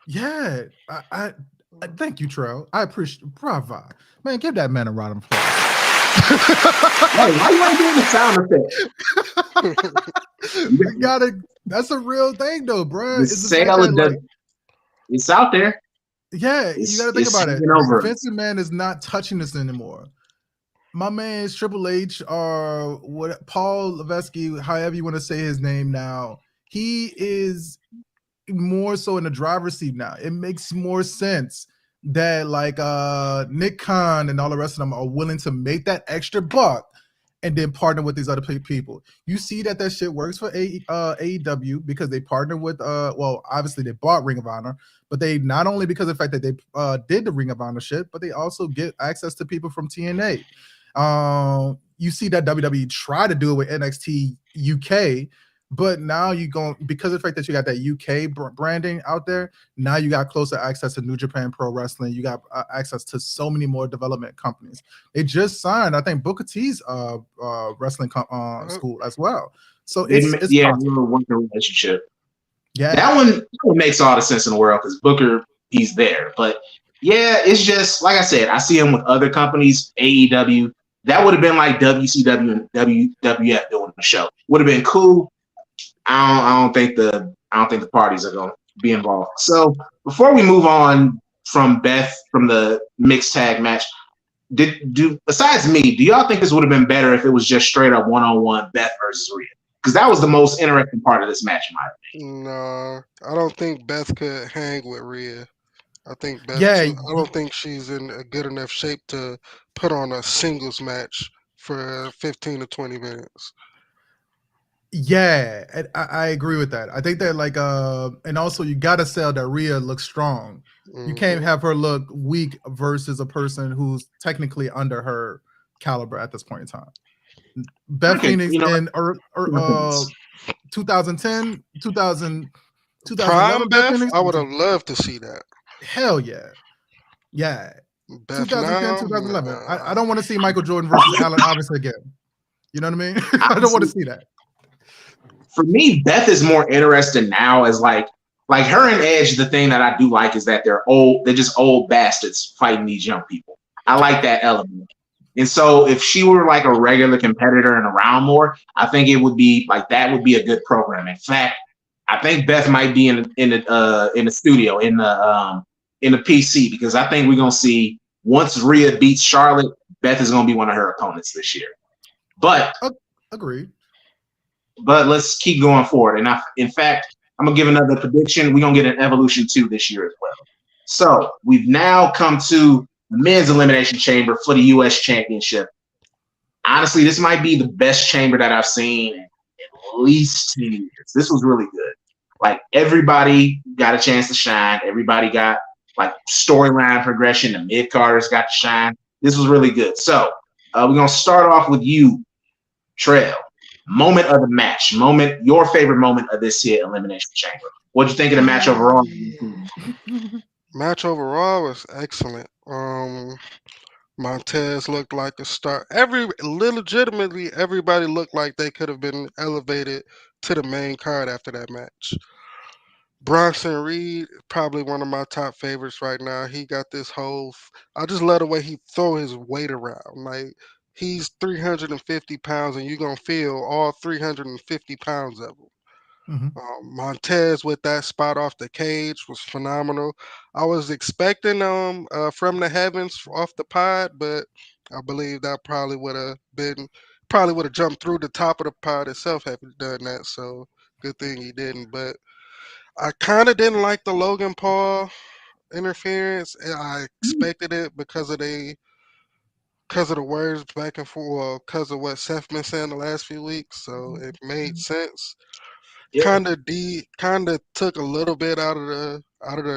Yeah, I thank you, Trell. I appreciate bravo. Man, give that man a round of applause. Hey, why you ain't doing the sound effect? You gotta. That's a real thing, though, bro. It's out there. Yeah, you gotta think about it. Vince McMahon is not touching this anymore. My man is Triple H or what? Paul Levesque, however you want to say his name now. He is more so in the driver's seat now. It makes more sense that like Nick Khan and all the rest of them are willing to make that extra buck and then partner with these other people. You see that shit works for AEW because they partner with obviously they bought Ring of Honor, but they not only because of the fact that they did the Ring of Honor shit, but they also get access to people from TNA. You see that WWE try to do it with NXT UK, but now you go because of the fact that you got that UK branding out there. Now you got closer access to New Japan Pro Wrestling. You got access to so many more development companies. They just signed, I think, Booker T's wrestling school as well. So it's we're working relationship. Yeah, that one makes all the sense in the world because Booker, he's there. But yeah, it's just like I said. I see him with other companies, AEW. That would have been like WCW and WWF doing the show. Would have been cool. I don't think the parties are going to be involved. So before we move on from the mixed tag match, besides me, do y'all think this would have been better if it was just straight up 1-on-1 Beth versus Rhea? Because that was the most interesting part of this match, in my opinion. No, I don't think Beth could hang with Rhea. I think Beth Yeah, too. I don't think she's in a good enough shape to put on a singles match for 15 to 20 minutes. yeah, and I agree with that. I think that and also you gotta sell that Rhea looks strong. You can't Mhm. have her look weak versus a person who's technically under her caliber at this point in time. Beth Phoenix You know, in 2010, 2000, Prime 2011, Beth Beth, Phoenix. I would have loved to see that. Hell yeah. Yeah. Beth 2010, now, 2011. I nah. don't want to see Michael Jordan versus Allen Iverson again. You know what I mean? I don't want to honestly, see that. for me, Beth is more interesting now as like her and Edge. The thing that I do like is that they're old. They're just old bastards fighting these young people. I like that element. And so if she were like a regular competitor and around more, I think it would be like that would be a good program. In fact, I think Beth might be in the studio in the PC because I think we're gonna see once Rhea beats Charlotte, Beth is gonna be one of her opponents this year. But Agreed. let's keep going forward. And in fact, I'm gonna give another prediction. We're gonna get an Evolution 2 this year as well. So we've now come to the men's elimination chamber for the US Championship. Honestly, this might be the best chamber that I've seen in at least 10 years. This was really good. Like everybody got a chance to shine. Everybody got like storyline progression. The mid carders got to shine. This was really good. So we're gonna start off with you, Trail. Moment of the match. Your favorite moment of this here Elimination Chamber. What'd you think of the match overall? Match overall was excellent. Montez looked like a star. Legitimately, everybody looked like they could have been elevated to the main card after that match. Bronson Reed, probably one of my top favorites right now. He got this whole. I just love the way he throw his weight around. Like he's 350 pounds, and you're gonna feel all 350 pounds of him. Mhm. Montez with that spot off the cage was phenomenal. I was expecting from the heavens off the pod, but I believe that probably would have jumped through the top of the pod itself had he done that. So good thing he didn't. But I kind of didn't like the Logan Paul interference. And I expected it because of the words back and forth, because of what Seth been saying the last few weeks. So it made sense. Yeah. Kind of took a little bit out of the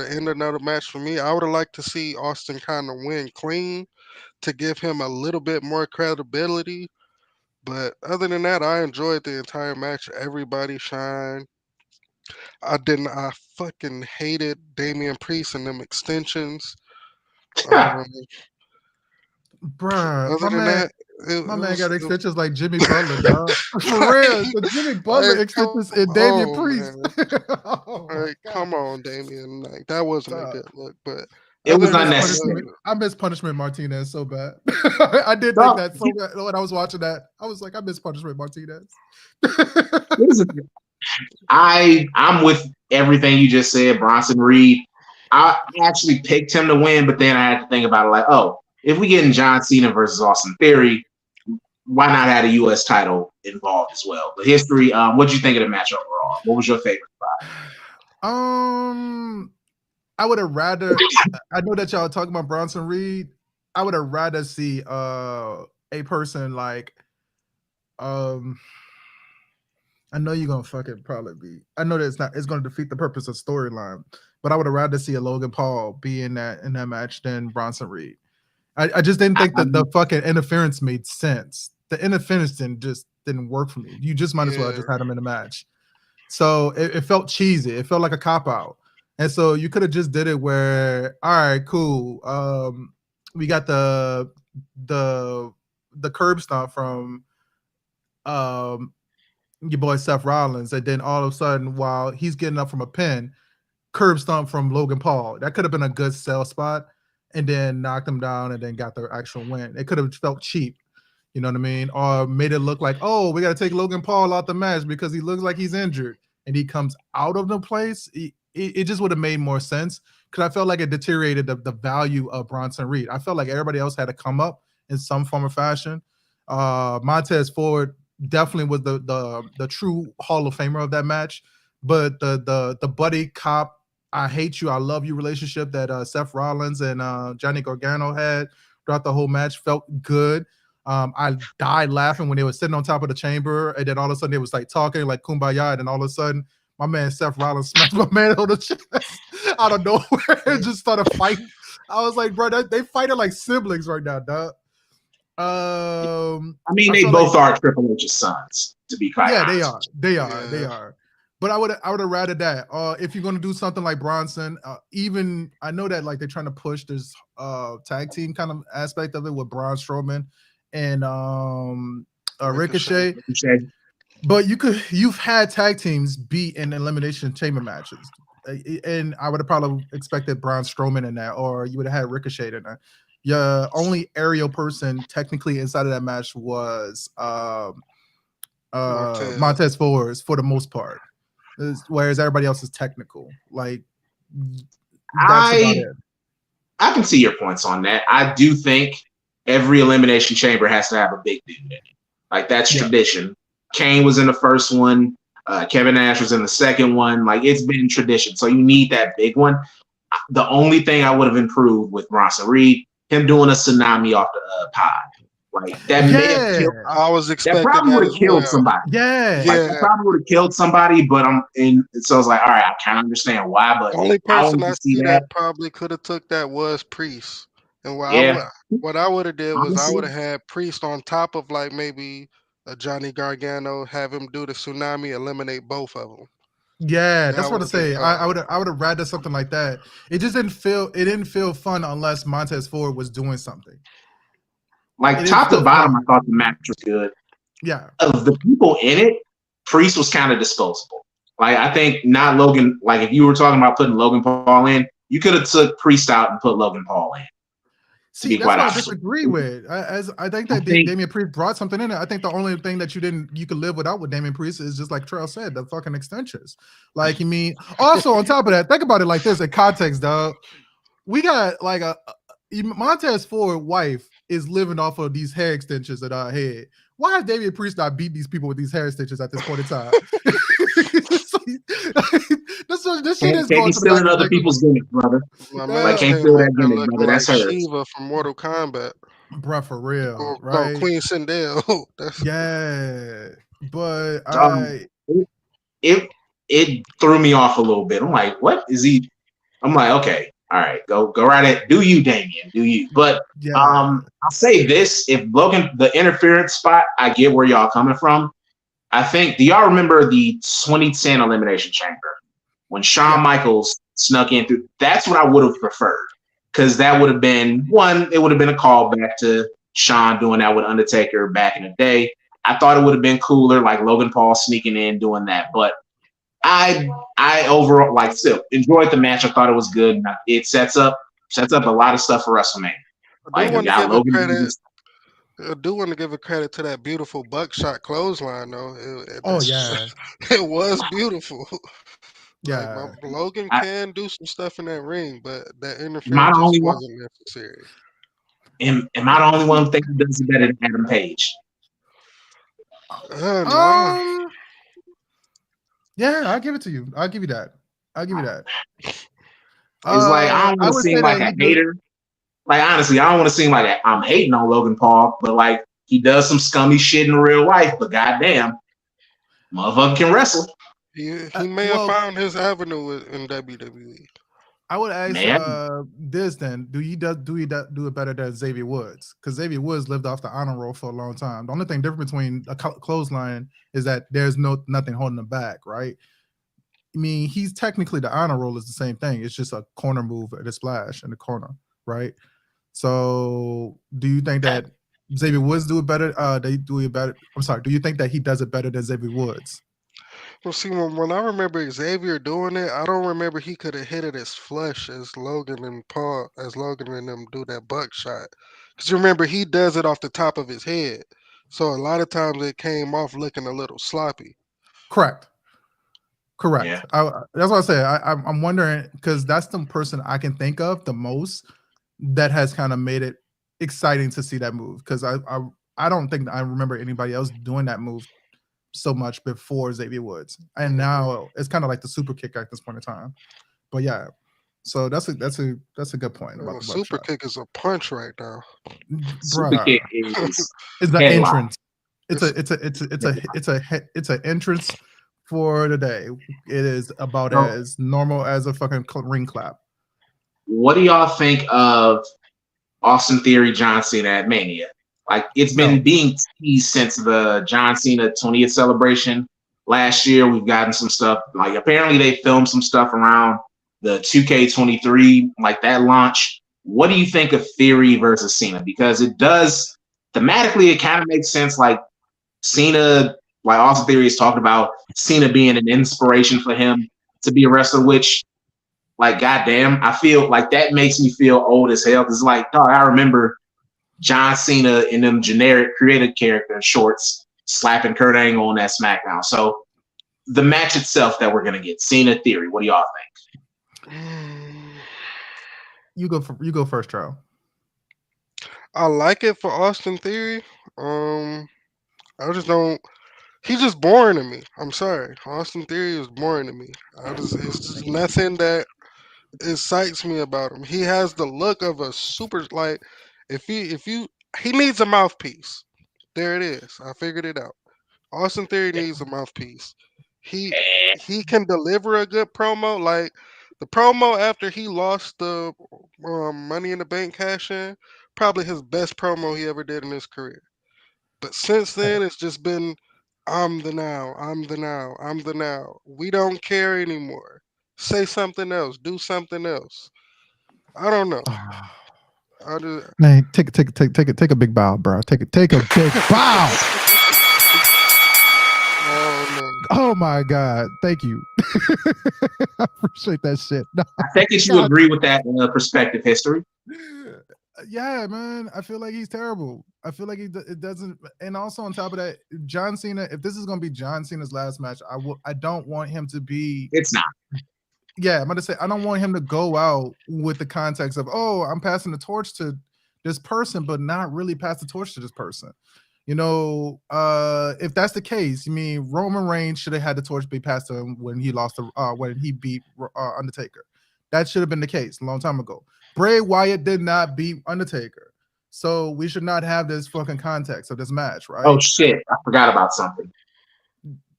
end of the match for me. I would have liked to see Austin kind of win clean to give him a little bit more credibility. But other than that, I enjoyed the entire match. Everybody shined. I fucking hated Damian Priest and them extensions. Um, Bruh, other than that, it, my it man was got it was extensions like Jimmy Butler, dog. For real, the Jimmy Butler like, come extensions and Damian on, Priest. man. Oh my Like, god. come on, Damien. Like that wasn't a Dog. good look. But It other was I than miss that, I unnecessary. loved punishment. it. I miss punishment Martinez so bad. I did think Dog, that so bad when I was watching that. I was like, I miss punishment Martinez. I'm with everything you just said, Bronson Reed. I actually picked him to win, but then I had to think about it like, oh, if we get in John Cena versus Austin Theory, why not add a U.S. title involved as well? But history, what did you think of the match overall? What was your favorite spot? I would have rather. I know that y'all talking about Bronson Reed. I would have rather see a person like um. I know you're gonna fucking probably be. I know that it's gonna defeat the purpose of storyline, but I would have rather see a Logan Paul be in that match than Bronson Reed. I just didn't think that the fucking interference made sense. The interference didn't work for me. You just might as well have Yeah, just had him in a match. So it felt cheesy. It felt like a cop out. And so you could have just did it where, all right, cool. We got the curb stomp from your boy Seth Rollins, and then all of a sudden, while he's getting up from a pin, curb stomp from Logan Paul. That could have been a good sell spot, and then knocked him down, and then got the actual win. It could have felt cheap, you know what I mean, or made it look like, oh, we got to take Logan Paul out the match because he looks like he's injured, and he comes out of the place. it just would have made more sense because I felt like it deteriorated the value of Bronson Reed. I felt like everybody else had to come up in some form or fashion. Montez Ford definitely was the true Hall of Famer of that match, but the buddy cop, I hate you, I love you relationship that Seth Rollins and Johnny Gargano had throughout the whole match felt good. I died laughing when they were sitting on top of the chamber, and then all of a sudden they was like talking like kumbaya, and then all of a sudden my man Seth Rollins smacked my man on the chest out of nowhere and just started fighting. I was like, bro, they fighting like siblings right now, dog. I mean, they both are Triple H's sons, to be quite honest. They are. But I would have rather that. If you're gonna do something like Bronson, even I know that like they're trying to push this tag team kind of aspect of it with Braun Strowman and Ricochet. But you've had tag teams be in Elimination Chamber matches. And I would have probably expected Braun Strowman in that, or you would have had Ricochet in that. Your only aerial person technically inside of that match was Montez Ford for the most part, whereas everybody else is technical. Like that's about it. I can see your points on that. I do think every Elimination Chamber has to have a big dude in it. Like that's tradition. Kane was in the first one. Kevin Nash was in the second one. Like it's been tradition. So you need that big one. The only thing I would have improved with Bronson Reed, him doing a tsunami off the pod. Like that may have killed. I was expecting that probably would have killed somebody. That probably would have killed somebody. But so I was like, all right, I kind of understand why. But the only person I see that probably could have took that was Priest. And what I would have did was I would have had Priest on top of like maybe a Johnny Gargano, have him do the tsunami, eliminate both of them. Yeah, that's what I say. I would have rather something like that. It just didn't feel fun unless Montez Ford was doing something. Like top to bottom, I thought the match was good. Yeah. Of the people in it, Priest was kind of disposable. Like I think not Logan. Like if you were talking about putting Logan Paul in, you could have took Priest out and put Logan Paul in. See, that's what I disagree with. I think that Damian Priest brought something in it. I think the only thing that you could live without with Damian Priest is just like Trail said, the fucking extensions. Like, you mean, also on top of that, think about it like this in context, dog. We got like Montez Ford's wife is living off of these hair extensions at our head. Why has Damian Priest not beat these people with these hair extensions at this point in time? this shit is going to stealing other people's gimmicks, brother. Like can't steal that gimmick, brother. That's hers. Shiva from Mortal Kombat, bruh, for real, right? Queen Sindel. But it threw me off a little bit. I'm like, what is he? I'm like, okay, all right, go right at. Do you, Damian? Do you? But I'll say this: if Logan, the interference spot, I get where y'all coming from. I think, do y'all remember the 2010 Elimination Chamber when Shawn Michaels snuck in through? That's what I would have preferred, because that would have been it would have been a callback to Shawn doing that with Undertaker back in the day. I thought it would have been cooler, like Logan Paul sneaking in doing that. But I overall still enjoyed the match. I thought it was good. It sets up a lot of stuff for WrestleMania. I do want to give a credit to that beautiful buckshot clothesline, though. It was beautiful. Yeah, like, Logan can do some stuff in that ring, but that interference just wasn't necessary. Am I the only one who thinks he does it better than Adam Page? No. Yeah, I'll give it to you. I'll give you that. It's like I don't want to seem like a hater. Like honestly, I don't want to seem like I'm hating on Logan Paul, but like he does some scummy shit in real life. But goddamn, motherfucker can wrestle. He may have found his avenue in WWE. I would ask this then: Do he do it better than Xavier Woods? Because Xavier Woods lived off the honor roll for a long time. The only thing different between a clothesline is that there's nothing holding him back, right? I mean, he's technically the honor roll is the same thing. It's just a corner move at a splash in the corner, right? So, do you think that Xavier Woods do it better? They do it better. I'm sorry. Do you think that he does it better than Xavier Woods? Well, see, when I remember Xavier doing it, I don't remember he could have hit it as flush as Logan and them do that buckshot. Because you remember he does it off the top of his head, so a lot of times it came off looking a little sloppy. Correct. Correct. Yeah. That's what I say. I'm wondering because that's the person I can think of the most that has kind of made it exciting to see that move. Because I don't think I remember anybody else doing that move so much before Xavier Woods, and now it's kind of like the super kick at this point in time. But yeah, so that's a good point about A the super buckshot. kick is a punch right now. Super Bruh, kick is it's the headlock. entrance. It's an entrance for the day. It is about So, as normal as a fucking ring clap. what do y'all think of Austin Theory John Cena at Mania? Like it's been No. being teased since the John Cena 20th celebration last year. We've gotten some stuff. Like apparently they filmed some stuff around the 2K23, like that launch. What do you think of Theory versus Cena? Because it does thematically, it kind of makes sense. Like Cena, like Austin Theory has talked about Cena being an inspiration for him to be a wrestler, which like goddamn, I feel like that makes me feel old as hell. Cause like, dog, I remember John Cena in them generic creative character shorts slapping Kurt Angle on that SmackDown. So the match itself that we're gonna get, Cena Theory. What do y'all think? You go first, Charles. I like it for Austin Theory. I just don't. He's just boring to me. I'm sorry. Austin Theory is boring to me. It's just nothing that excites me about him. He has the look of a super like if he needs a mouthpiece. There it is. I figured it out. Austin Theory needs a mouthpiece. He he can deliver a good promo. Like the promo after he lost the Money in the Bank cash in, probably his best promo he ever did in his career. But since then, it's just been I'm the now, I'm the now, I'm the now. We don't care anymore. Say something else. Do something else. I don't know. I just, Man, take a big bow, bro. Take a big bow. Oh my God. Thank you. I appreciate that shit. No, I think that you agree with that perspective history. yeah, man. I feel like he's terrible. I feel like it doesn't. And also on top of that, John Cena. If this is gonna be John Cena's last match, I don't want him to be. It's not. Yeah, I'm gonna say I don't want him to go out with the context of I'm passing the torch to this person, but not really pass the torch to this person. You know, if that's the case, you mean Roman Reigns should have had the torch be passed to him when he lost when he beat Undertaker. That should have been the case a long time ago. Bray Wyatt did not beat Undertaker, so we should not have this fucking context of this match, right? Oh shit! I forgot about something.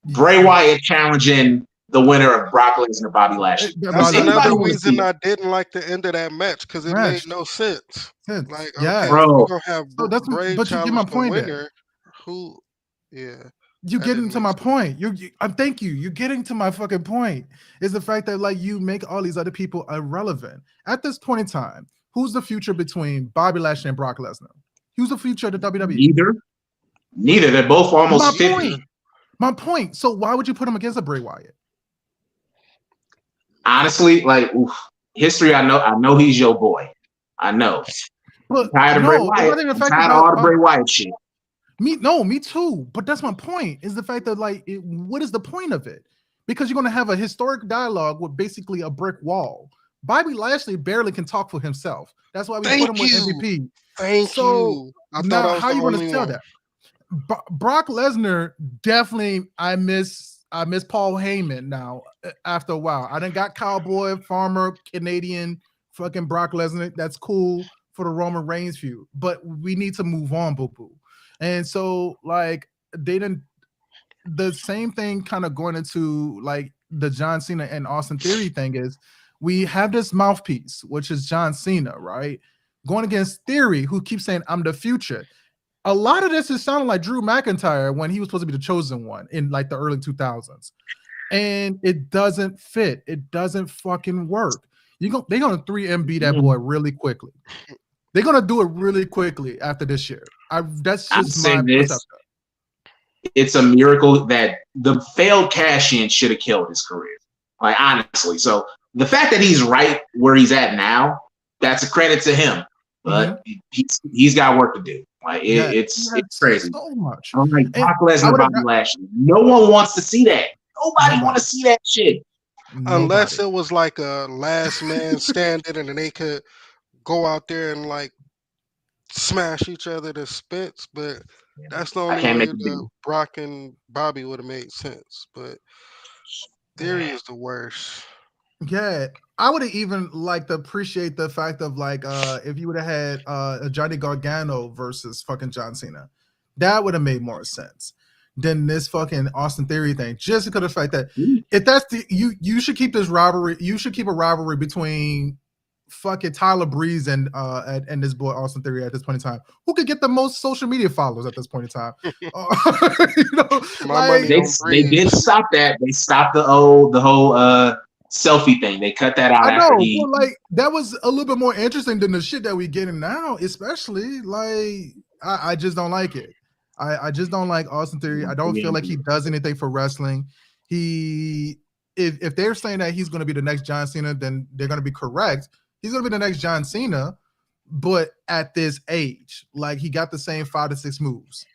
Bray Wyatt challenging the winner of Brock Lesnar, Bobby Lashley. That's another reason I didn't like the end of that match because it made no sense. Like, okay, bro, we're gonna have Bray but you get my point. Winner, who, yeah. You getting to my point. Thank you. You're getting to my fucking point. Is the fact that like you make all these other people irrelevant at this point in time. Who's the future between Bobby Lashley and Brock Lesnar? Who's the future of the WWE? Neither. They're both almost 50. My point. So why would you put him against a Bray Wyatt? Honestly, like history. I know he's your boy. I know. But I'm tired of Bray Wyatt. I'm tired of all the Bray Wyatt shit. Me too. But that's my point. Is the fact that like, what is the point of it? Because you're going to have a historic dialogue with basically a brick wall. Bobby Lashley barely can talk for himself. That's why we put him with MVP. Thank you. Now, how are you going to tell that? Brock Lesnar definitely. I miss Paul Heyman now. After a while, I done got cowboy, farmer, Canadian, fucking Brock Lesnar. That's cool for the Roman Reigns feud, but we need to move on, boo boo. And so, like, they didn't. The same thing kind of going into like the John Cena and Austin Theory thing is we have this mouthpiece, which is John Cena, right? Going against Theory, who keeps saying, I'm the future. A lot of this is sounding like Drew McIntyre when he was supposed to be the chosen one in like the early 2000s. And it doesn't fit. It doesn't fucking work. They're going to 3MB that boy really quickly. They're going to do it really quickly after this year. That's just my perception. It's a miracle that the failed cash-in should have killed his career. Like, honestly. So the fact that he's right where he's at now, that's a credit to him. But he's got work to do. Like it's crazy. So much. I'm like Brock Lesnar, Bobby Lashley. No one wants to see that. Nobody want to see that shit. Unless it was like a last man standing and then they could go out there and like smash each other to spits, but that's the only way that Brock and Bobby would have made sense. But Theory is the worst. Yeah, I would have even liked to appreciate the fact of like if you would have had a Johnny Gargano versus fucking John Cena. That would have made more sense than this fucking Austin Theory thing. Just because of the fact that if that's the you should keep this rivalry, you should keep a rivalry between fucking Tyler Breeze and this boy Austin Theory at this point in time. Who could get the most social media followers at this point in time? You know, like, they did stop that. They stopped the whole selfie thing. They cut that out. I know, well, like that was a little bit more interesting than the shit that we getting now. Especially like I just don't like it. I just don't like Austin Theory. I don't feel like he does anything for wrestling. If they're saying that he's going to be the next John Cena, then they're going to be correct. He's going to be the next John Cena, but at this age, like he got the same 5 to 6 moves.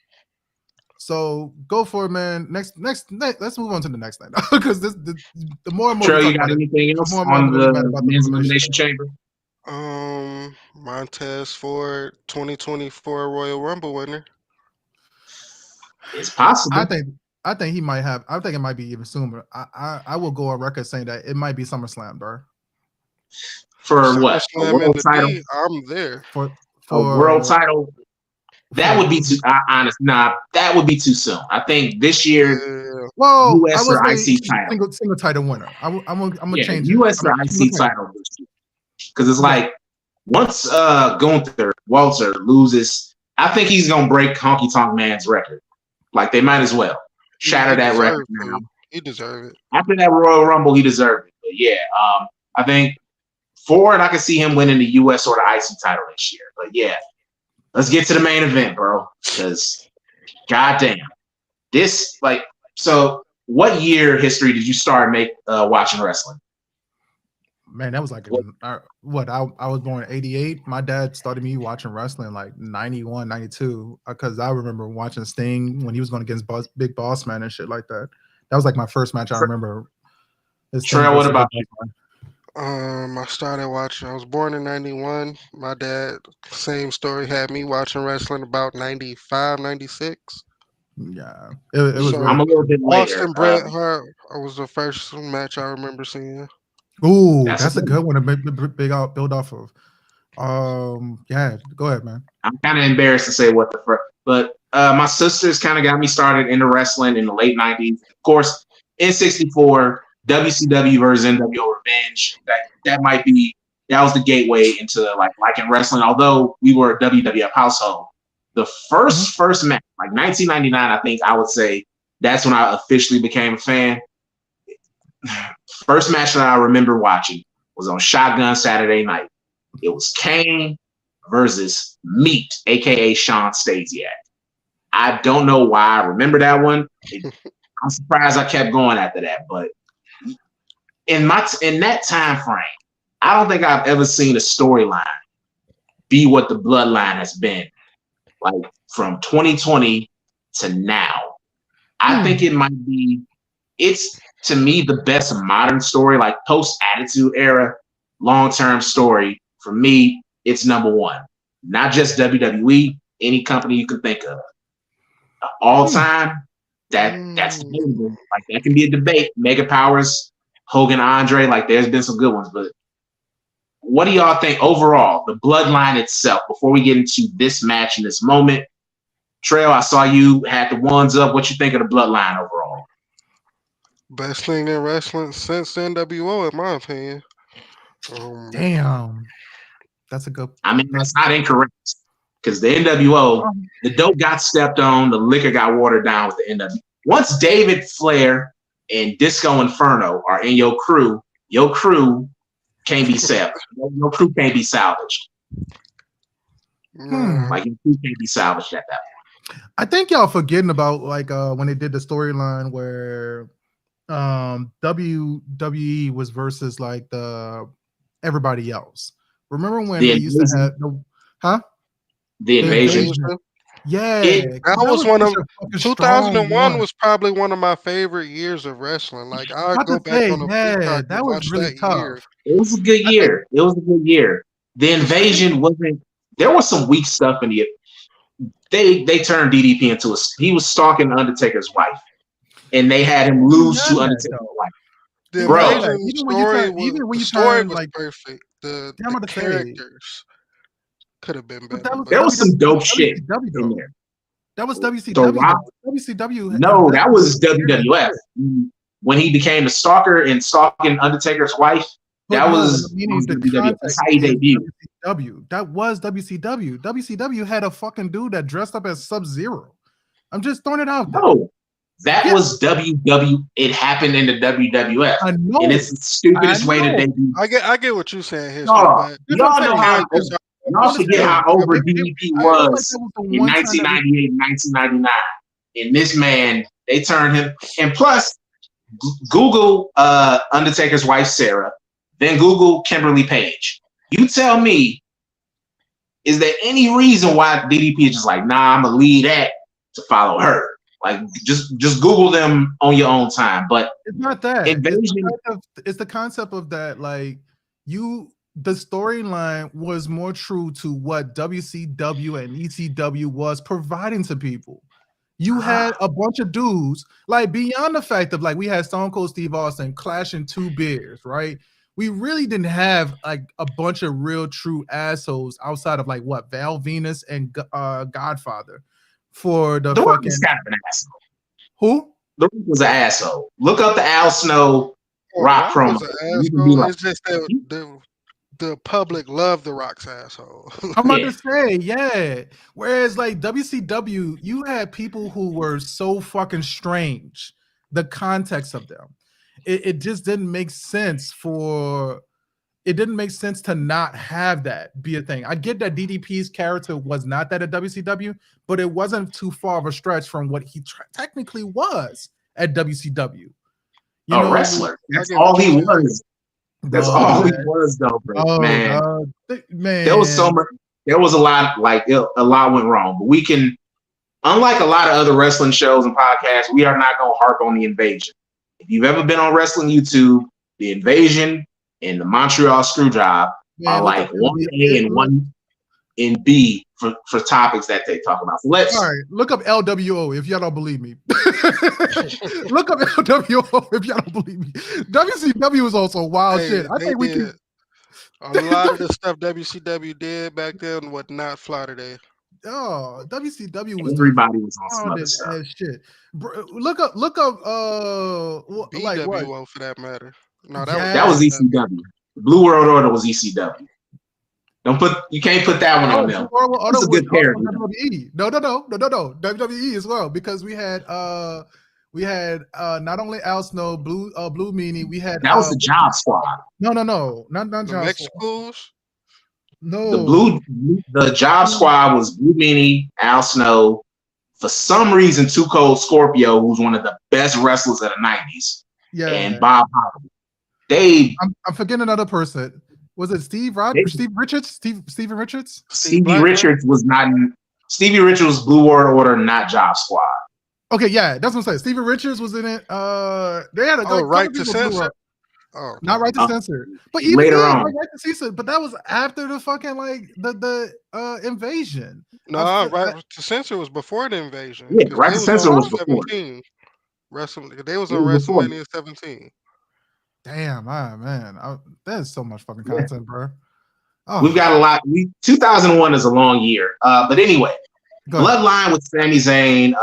So go for it, man. Next, let's move on to the next thing because the more and more. Trey, you got anything else on the men's elimination chamber? Montez Ford, 2024 Royal Rumble winner. It's possible. I think he might have. I think it might be even sooner. I will go on record saying that it might be SummerSlam, bro. For what? A world title? I'm there. For a world title? That would be too honest. Nah, that would be too soon. I think this year, well, US or IC title. Single title winner. I'm gonna change US or IC title. Because it's like once Gunther Walter loses, I think he's gonna break Honky Tonk Man's record. Like they might as well shatter that record now. He deserves it. After that Royal Rumble, he deserved it. But yeah, I think Ford, I can see him winning the US or the IC title this year. But yeah, let's get to the main event, bro. Because goddamn, this like so. What year history did you start watching wrestling? Man, that was like I was born in 88. My dad started me watching wrestling like 91, 92 because I remember watching Sting when he was going against Big Boss Man and shit like that. That was like my first match I remember. Trail, what about you? I started watching. I was born in 91. My dad, same story, had me watching wrestling about 95, 96. Yeah, it was. So, I'm a little bit later. Austin Bret Hart was the first match I remember seeing. Ooh, that's a good one to build off of. Yeah, go ahead, man. I'm kind of embarrassed to say what the first, but my sisters kind of got me started into wrestling in the late 90s. Of course, N64, WCW versus NWO Revenge. That was the gateway into like liking wrestling. Although we were a WWF household, the first match, like 1999, I think I would say that's when I officially became a fan. First match that I remember watching was on Shotgun Saturday Night. It was Kane versus Meat, aka Sean Stasiak. I don't know why I remember that one. I'm surprised I kept going after that, but in that time frame, I don't think I've ever seen a storyline be what the bloodline has been like from 2020 to now. I think it might be. It's to me the best modern story, like post Attitude Era, long-term story. For me, it's number one. Not just WWE, any company you can think of. All time, that's debatable. Like that can be a debate. Mega Powers, Hogan, Andre, like there's been some good ones. But what do y'all think overall, the bloodline itself, before we get into this match in this moment? Trail, I saw you had the ones up. What you think of the bloodline overall? Best thing in wrestling since the NWO, in my opinion. Damn. That's a good. I mean, that's not incorrect. Because the NWO, the dope got stepped on, the liquor got watered down with the NWO. Once David Flair and Disco Inferno are in your crew can't be salvaged. Your crew can't be salvaged. Like your crew can't be salvaged at that point. I think y'all forgetting about like when they did the storyline where WWE was versus like everybody else. Remember when they used to have the invasion? Yeah, It- That 'cause was one of such a fucking strong 2001 run. was probably one of my favorite years of wrestling. Like I About go to back say, on a yeah, Peacock and that was watch really that year. tough. It was a good I think year. It was a good year. The 'Cause I think invasion wasn't. There was some weak stuff in it. They turned DDP into a. He was stalking Undertaker's wife, and they had him he lose to done that Undertaker's though. wife. the He done Bro, that. invasion Even when the you story turn was like, perfect. The yeah, I'm the about to say, characters could have been but better, that there but was was some dope shit WCW in though. there. That was The WCW Rock. though. WCW No, invested that in was that WWF. shit. When he became the stalker and stalking Undertaker's wife, But no, but that meaning was the WWF. That's context how he is debuted. WCW. That was WCW. WCW had a fucking dude that dressed up as Sub-Zero. I'm just throwing it out there. No, that Yeah, was WW. It happened in the WWF, I and know. it's the stupidest way to know. debut. I get what you're saying, history, Y'all, but That's what I'm y'all know saying. how can't just y'all I'm just forget saying. how over It, DDP I feel like was that was the in one time that 1998 and 1999. And this man, they turned him. And plus, Google Undertaker's wife Sarah, then Google Kimberly Page. You tell me, is there any reason why DDP is just like, nah, I'm gonna leave that to follow her? Like, just Google them on your own time. But it's not that. Invasion, It's the concept of that. Like the storyline was more true to what WCW and ECW was providing to people. You had a bunch of dudes, like beyond the fact of like we had Stone Cold Steve Austin clashing two bears, right? We really didn't have like a bunch of real true assholes outside of like what Val Venus and Godfather for the The Rock fucking was kind of an asshole. who? The Rock was an asshole. Look up the Al Snow Rock Rock promo. was an You can be asshole. like, It's just that the public loved the Rock's asshole. I'm about yeah. to say, yeah. Whereas like WCW, you had people who were so fucking strange. The context of them, it just didn't make sense for. It didn't make sense to not have that be a thing. I get that DDP's character was not that at WCW, but it wasn't too far of a stretch from what he technically was at WCW. You A know, wrestler. I That's get what all he you're saying. was. That's no, all he man. was, though, bro. Oh, Man, man. there was so much. There was a lot. Like a lot went wrong. But we can, unlike a lot of other wrestling shows and podcasts, we are not going to harp on the invasion. If you've ever been on wrestling YouTube, the invasion and the Montreal Screwjob are like one A and one in B for topics that they talk about. So let's. All right, look up LWO if y'all don't believe me. Look up LWO if y'all don't believe me. WCW was also wild Hey, shit. I they think we did can. a lot of the stuff WCW did back then would not fly today. Oh, WCW was doing Everybody was on some other pounded stuff. ass shit. Look up. Like what? BWO for that matter. No, Yeah. That was ECW. Blue World Order was ECW. You can't put that one on them. It's a good parody. WWE. No. WWE as well because we had not only Al Snow, Blue Meanie. We had That was the Job Squad. No, not the Job Mexicals. Squad. No, The Job Squad was Blue Meanie, Al Snow. For some reason, Too Cold Scorpio, who's one of the best wrestlers of the '90s, yeah, and Bob Holly. I'm forgetting another person. Was it Steve Richards? Steven Richards? Stevie Richards was not. Stevie Richards was Blue World Order, not Job Squad. Okay, yeah, that's what I'm saying. Steven Richards was in it. They had a Right to Censor. Oh, not Right to Censor, but even later then, on, Right to Censor. But that was after the fucking like the invasion. No, Right to Censor was before the invasion. Yeah, Right to Censor was before. 17. Wrestling. They was on WrestleMania 17. Damn, man, there's so much fucking content, bro. Oh. We've got a lot. 2001 is a long year, but anyway, Bloodline with Sami Zayn.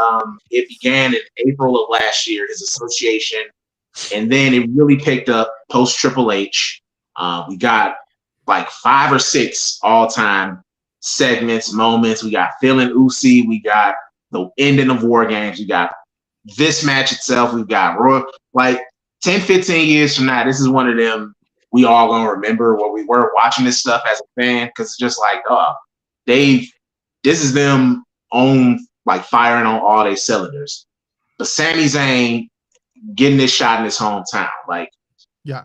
It began in April of last year, his association, and then it really picked up post Triple H. We got like 5 or 6 all-time segments, moments. We got Phil and Uzi. We got the ending of War Games. We got this match itself. We've got like 10, 15 years from now, this is one of them we all gonna remember where we were watching this stuff as a fan, because it's just like, this is them on like firing on all their cylinders. But Sami Zayn getting this shot in his hometown, like, yeah,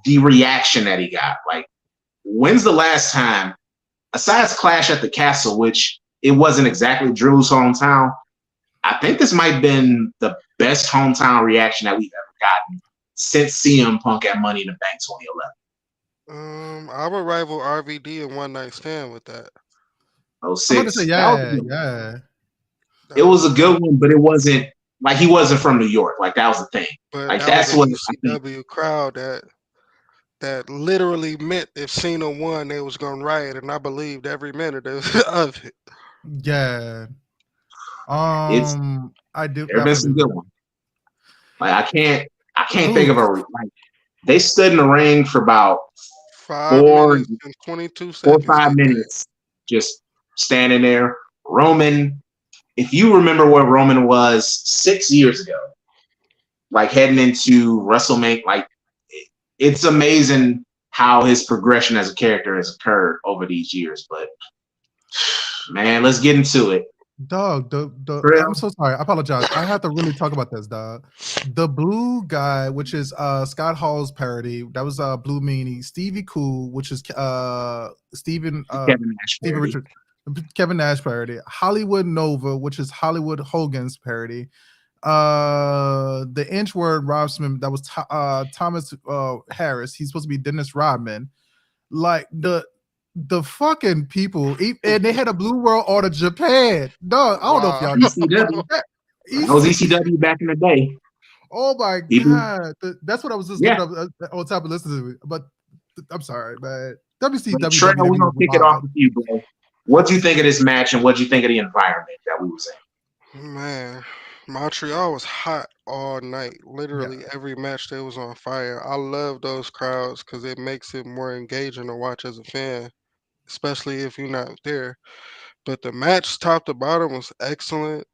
the reaction that he got, like, when's the last time, besides Clash at the Castle, which it wasn't exactly Drew's hometown. I think this might have been the best hometown reaction that we've ever gotten since CM Punk at Money in the Bank 2011. I would rival RVD in One Night Stand with that. I'm about to say, 06. yeah. It was a good one, but it wasn't like he wasn't from New York. Like that was the thing. But Like that that's was what a I think. ECW crowd that literally meant if Cena won, they was gonna riot, and I believed every minute of it. Yeah. It's I do there have been some definitely. good ones. Like I can't think of a like they stood in the ring for about 5 4 minutes and 22 or seconds. 5 minutes just standing there. Roman, if you remember where Roman was 6 years ago, like heading into WrestleMania, like it's amazing how his progression as a character has occurred over these years. But man, let's get into it. Dog, I'm so sorry. I apologize. I have to really talk about this, dog. The blue guy, which is Scott Hall's parody, that was Blue Meanie. Stevie Cool, which is Steven Richard, Kevin Nash parody. Hollywood Nova, which is Hollywood Hogan's parody. The Inchword Rob Smith, that was Thomas Harris. He's supposed to be Dennis Rodman. Like the fucking people, and they had a Blue World Order Japan. No, I don't know if y'all know. ECW. That was ECW back in the day. Oh my god, that's what I was just looking up on top of listening to it. But I'm sorry, man. WCW. Trey, we're gonna kick it off with you, bro. What do you think of this match, and what do you think of the environment that we was in? Man, Montreal was hot all night. Literally every match they was on fire. I love those crowds because it makes it more engaging to watch as a fan, especially if you're not there. But the match top to bottom was excellent.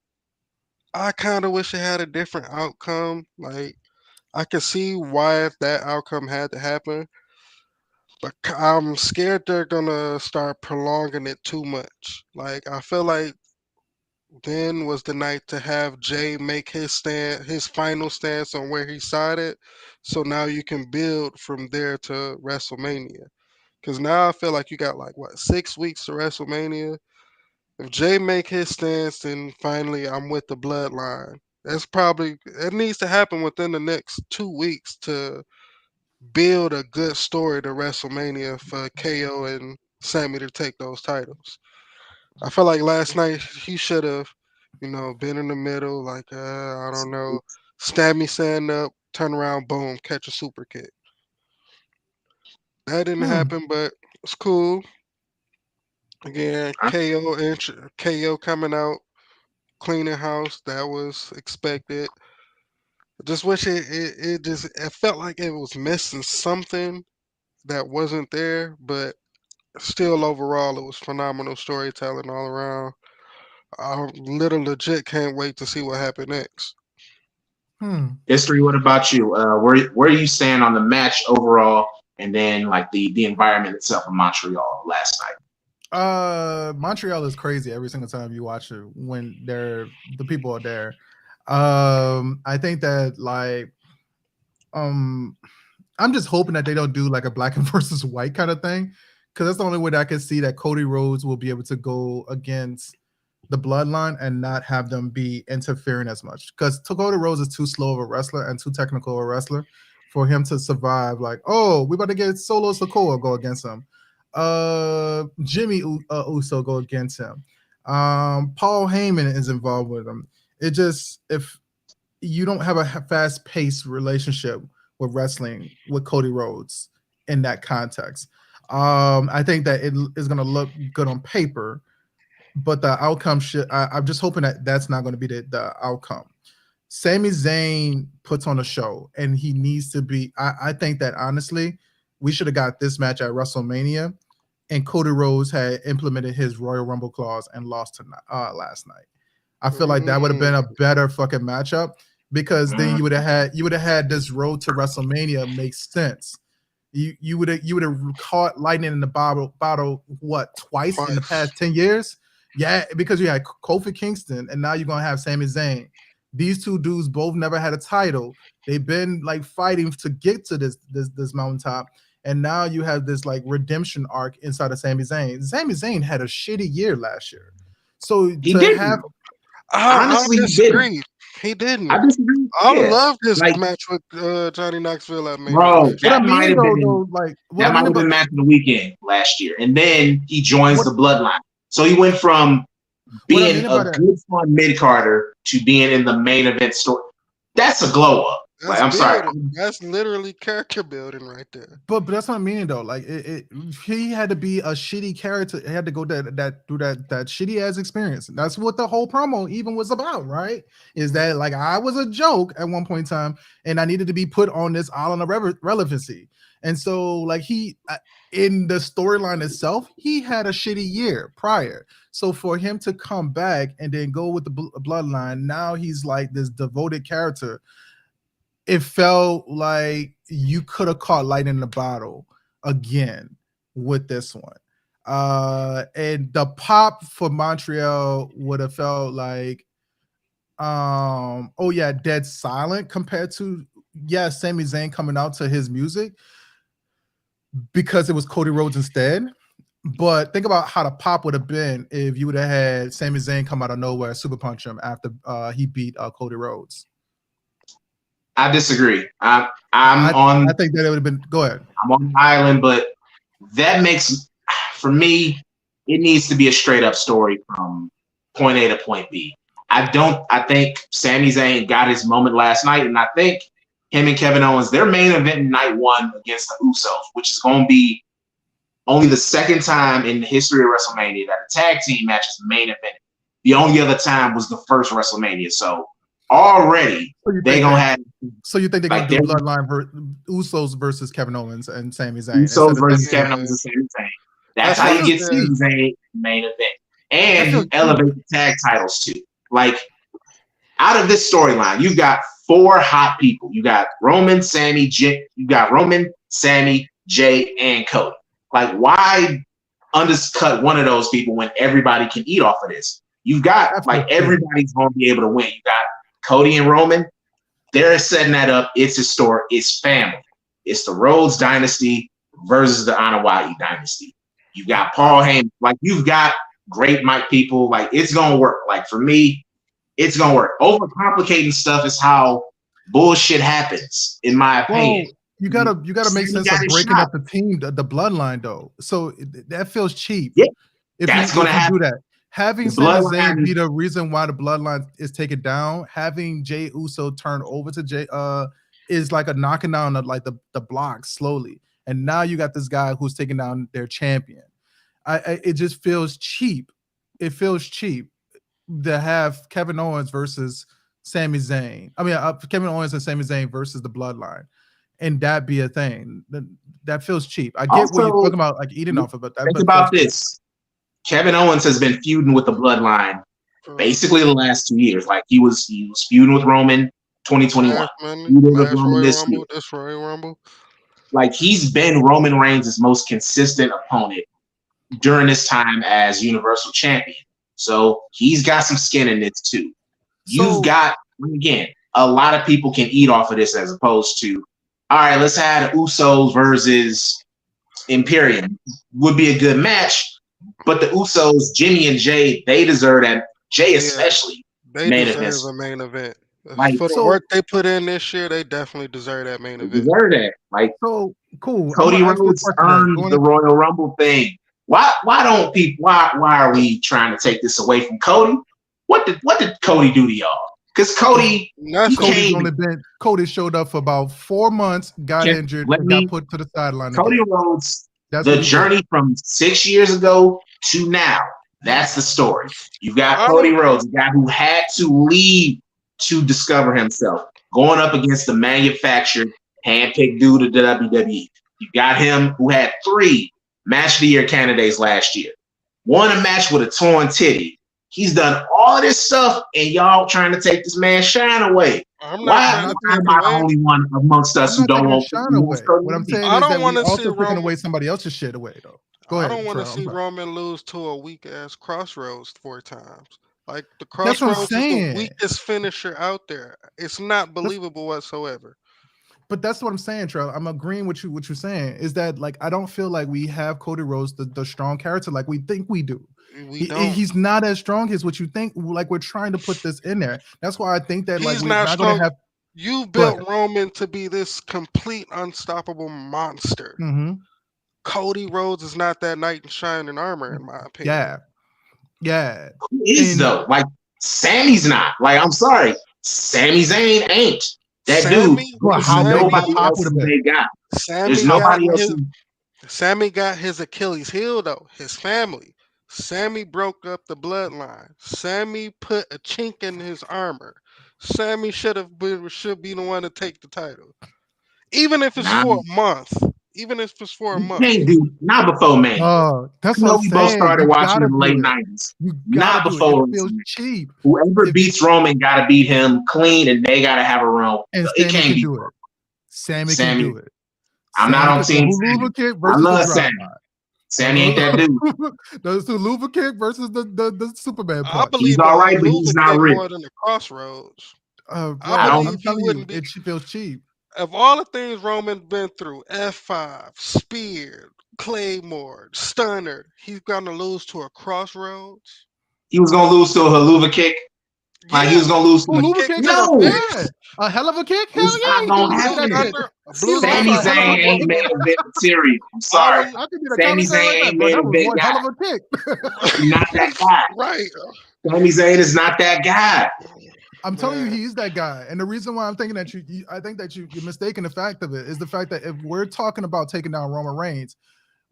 I kind of wish it had a different outcome. Like I could see why that outcome had to happen, but I'm scared they're gonna start prolonging it too much. Like I feel like then was the night to have Jay make his final stance on where he sided. So now you can build from there to WrestleMania. Because now I feel like you got like what 6 weeks to WrestleMania. If Jay make his stance, then finally I'm with the bloodline. It needs to happen within the next 2 weeks to build a good story to WrestleMania for KO and Sammy to take those titles. I feel like last night he should have, been in the middle, like I don't know, stab me stand up, turn around, boom, catch a super kick. That didn't happen, but it's cool. Again, KO coming out, cleaning house. That was expected. I just wish it felt like it was missing something that wasn't there, but still overall it was phenomenal storytelling all around. I legit can't wait to see what happened next. History, what about you? Where you stand on the match overall, and then like the environment itself in Montreal last night? Montreal is crazy every single time you watch it when the people are there. I think that I'm just hoping that they don't do like a black and versus white kind of thing, because that's the only way that I can see that Cody Rhodes will be able to go against the bloodline and not have them be interfering as much. Because Cody Rhodes is too slow of a wrestler and too technical a wrestler for him to survive. Like, oh, we about to get Solo Sikoa go against him. Jimmy Uso go against him. Paul Heyman is involved with him. It just, if you don't have a fast-paced relationship with wrestling with Cody Rhodes in that context, I think that it is going to look good on paper, but the outcome I'm just hoping that that's not going to be the outcome. Sami Zayn puts on a show, and he needs to be. I think that honestly, we should have got this match at WrestleMania, and Cody Rhodes had implemented his Royal Rumble clause and lost tonight, last night. I feel like that would have been a better fucking matchup, because then you would have had this road to WrestleMania make sense. You would have caught lightning in the bottle what twice in the past 10 years? Yeah, because you had Kofi Kingston, and now you're gonna have Sami Zayn. These two dudes both never had a title. They've been like fighting to get to this mountaintop, and now you have this like redemption arc inside of Sami Zayn. Sami Zayn had a shitty year last year, So He to didn't. have I Honestly, he didn't. disagree. He didn't. I disagree. I Yeah, loved his like, match with Johnny Knoxville at Main bro, Event. what I that might mean have been though, like what that I might mean have about been match of the weekend last year, and then he joins what the Bloodline. So he went from what I being mean a about that. good fun mid carder to being in the main event story. That's a glow up. Like, That's I'm sorry. building. That's literally character building right there. But that's what I mean though. Like he had to be a shitty character. He had to go through that shitty ass experience. That's what the whole promo even was about, right? Is that like I was a joke at one point in time, and I needed to be put on this island of relevancy. And so like he in the storyline itself, he had a shitty year prior. So for him to come back and then go with the bloodline, now he's like this devoted character. It felt like you could have caught lightning in the bottle again with this one. And the pop for Montreal would have felt like dead silent compared to Sami Zayn coming out to his music because it was Cody Rhodes instead. But think about how the pop would have been if you would have had Sami Zayn come out of nowhere, super punch him after he beat Cody Rhodes. I disagree. I think that it would have been. Go ahead. I'm on the island, but that makes, for me, it needs to be a straight up story from point A to point B. I think Sami Zayn got his moment last night, and I think him and Kevin Owens, their main event in night one against the Usos, which is going to be only the second time in the history of WrestleMania that a tag team match is the main event. The only other time was the first WrestleMania. So already they're going to have. So you think they're going to do Bloodline Usos versus Kevin Owens and Sami Zayn? Usos versus Kevin Owens and Sami Zayn. That's how you get Sami Zayn main event. And you elevate the tag titles too. Like, out of this storyline, you've got 4 hot people. You got Roman, Sammy, Jay, and Cody. Like, why undercut one of those people when everybody can eat off of this? You've got, like, everybody's going to be able to win. You got Cody and Roman. They're setting that up. It's historic. It's family. It's the Rhodes dynasty versus the Anoa'i dynasty. You got Paul Heyman. Like, you've got great mic people. Like, it's going to work. Like, for me, it's going to work. Overcomplicating stuff is how bullshit happens, in my opinion. You gotta make sense of breaking up the team, the bloodline, though. So that feels cheap. Yeah, that's going to happen. Do that. Having Sami Zayn be the reason why the bloodline is taken down, having Jey Uso turn over to Jay is like a knocking down of like the block slowly. And now you got this guy who's taking down their champion. It just feels cheap. It feels cheap to have Kevin Owens versus Sami Zayn. I mean, Kevin Owens and Sami Zayn versus the bloodline. And that be a thing. That feels cheap. I get also, what you're talking about, like eating off of it. Think about this. Kevin Owens has been feuding with the bloodline basically the last 2 years. Like, he was feuding with Roman 2021. Feuding with Roman this year. That's Royal Rumble. Like, he's been Roman Reigns' most consistent opponent during his time as Universal Champion. So he's got some skin in this too. You've got, again, a lot of people can eat off of this as opposed to, all right, let's have the Usos versus Imperium. Would be a good match, but the Usos, Jimmy and Jay, they deserve that. Jay especially. They deserve a main event. Like, for the work they put in this year, they definitely deserve that main event. Deserve that. Like, so cool. Cody Rhodes earned the Royal Rumble thing. Why don't people? Why are we trying to take this away from Cody? What did Cody do to y'all? Because Cody showed up for about 4 months, got injured, and got put to the sideline. Cody Rhodes, the journey from 6 years ago to now. That's the story. You've got Cody Rhodes, a guy who had to leave to discover himself, going up against the manufactured, handpicked dude of the WWE. You got him who had 3 match of the year candidates last year. Won a match with a torn titty. He's done all this stuff, and y'all trying to take this man's shine away. Why am I the only one amongst us who don't want shine away? What I'm saying is that we also taking away somebody else's shit away, though. Go ahead. I don't want to see Roman lose to a weak ass Crossroads 4 times. Like, the Crossroads is the weakest finisher out there. It's not believable whatsoever. But that's what I'm saying, Trell. I'm agreeing with you. What you're saying is that, like, I don't feel like we have Cody Rhodes, the strong character, like we think we do. We don't. He's not as strong as what you think. Like we're trying to put this in there. That's why I think that like He's we're not not going strong. to have. You Go built ahead. Roman to be this complete unstoppable monster. Mm-hmm. Cody Rhodes is not that knight in shining armor, in my opinion. Yeah, yeah. Who is And- though? Like Sammy's not. Like I'm sorry, Sami Zayn ain't that Sammy, dude. Well, There's how big nobody he pop else would have been? they got. Sammy There's got nobody else. his, Sammy got his Achilles heel though. His family. Sammy broke up the bloodline. Sammy put a chink in his armor. Sammy should be the one to take the title, even if it's Nah. for a month. Even if it's for a You month. can't do not before Mania. Oh, that's You what know, I'm we both saying. started You watching gotta in the do late it. '90s. You Not gotta do before it. It feels WrestleMania. cheap. Whoever If- beats Roman got to beat him clean, and they got to have a run. And It Sammy can't can be. do it. Sammy Sammy. can do it. I'm not on Sammy team can- Sammy. Huluva kick I versus love the drop Sammy. line. Sammy ain't that dude. The Huluva kick versus the Superman I punch. believe He's the all right, but Huluva he's not kick rich. more than the Crossroads. Bro, I don't- I'm believe he telling you, wouldn't be. it feels cheap. Of all the things Roman's been through, F5, Spear, Claymore, Stunner, he's gonna lose to a Crossroads. He was gonna lose to a Haluva kick. Like he was gonna lose to Huluva kick kick, to No. the yeah, face. a hell of a kick. Hell It's yeah, not he gonna can happen. do that shit. A blue Sami Hell of a Zayn ain't kick. main event material. I'm sorry. I could be the Sami commentary Zayn right now, ain't bro. main That was event one guy. hell of a kick. He's not that guy. Right. Sami Zayn is not that guy. I'm telling you, Man. he's that guy. And the reason why I'm thinking that I think that you're mistaken the fact of it is the fact that if we're talking about taking down Roman Reigns,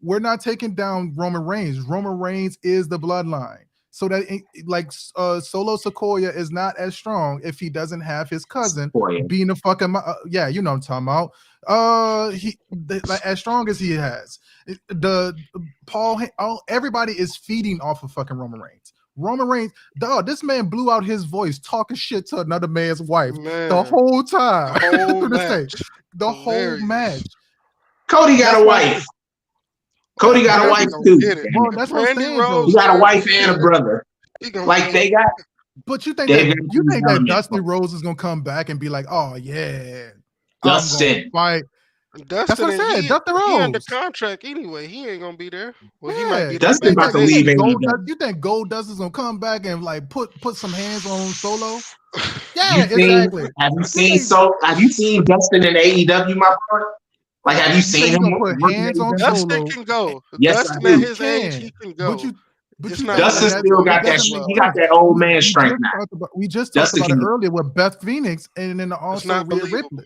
we're not taking down Roman Reigns. Roman Reigns is the bloodline. So that like Solo Sikoa is not as strong if he doesn't have his cousin Sikoa. being a fucking yeah, you know what I'm talking about. Like as strong as he has. Everybody is feeding off of fucking Roman Reigns. Roman Reigns, dog, this man blew out his voice talking shit to another man's wife the whole time. The whole match. The whole Hilarious. match. Cody got That's a why- wife. Cody got a Randy wife gonna too. get it. Well, that's what I'm Randy saying, Rose, He got a wife and a brother. he gonna Like get they it. got. But you think They've that got you these think that elements, Dusty bro. Rose is gonna come back and be like, oh yeah, Dustin. I'm gonna fight. Dustin, what I said, he Dustin under Rose. contract anyway. He ain't gonna be there. Well, he Yeah. might be there Dustin about to leave AEW. You think Goldust is gonna come back and like put some hands on Solo? You Yeah, seen- exactly. Have you seen Dustin in AEW, my brother? Like, have you seen think he him gonna put working hands on AEW? Dustin Solo? can go. Yes, I Dustin do. at his He age, can. he can go. But It's you not think Dustin that still got that. doesn't make He got sense. that old man strength now. We just talked Dustin about it can- earlier with Beth Phoenix and then also not Rhea believable. Ripley.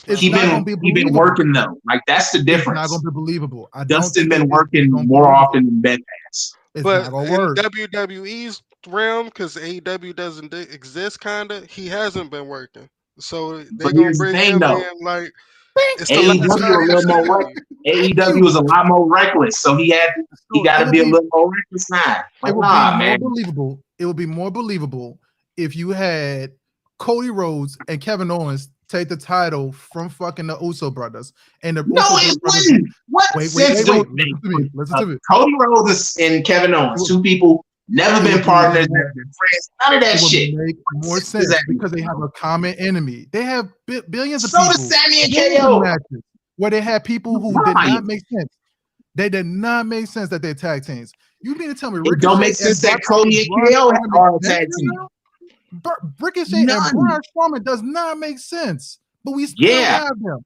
It's He not been- believable. He been working though. Like that's the It's not difference. gonna be believable. I don't Dustin think been it's working gonna be more believable. often than Bedpass. It's But not gonna in work. WWE's realm, because AEW doesn't exist, kinda, he hasn't been working. So they're But gonna here's the bring thing, him though. in like it's the last AEW time a little more to reckless. AEW was a lot more reckless, so he got to be a little more reckless now. It Like, would nah, be more man. believable. It would be more believable if you had Cody Rhodes and Kevin Owens take the title from fucking the Uso brothers. And the No, Uso it brothers. wouldn't. What Wait, sense do it Listen make? to me. Listen to me. Cody Rhodes and Kevin Owens, two people never It been would be partners, more- never been friends. None of that It would shit. make more sense does sense that make? because they have a common enemy. They have billions of So people. does Sammy and Millions of KO. matches where they had people who did not make sense. They did not make sense that they're tag teams. You need to tell me It don't make Ricochet sense and that Cody and Braun KO Strowman are a make sense tag team. now? Ricochet and None. Braun Strowman does not make sense, but we still Yeah. have them.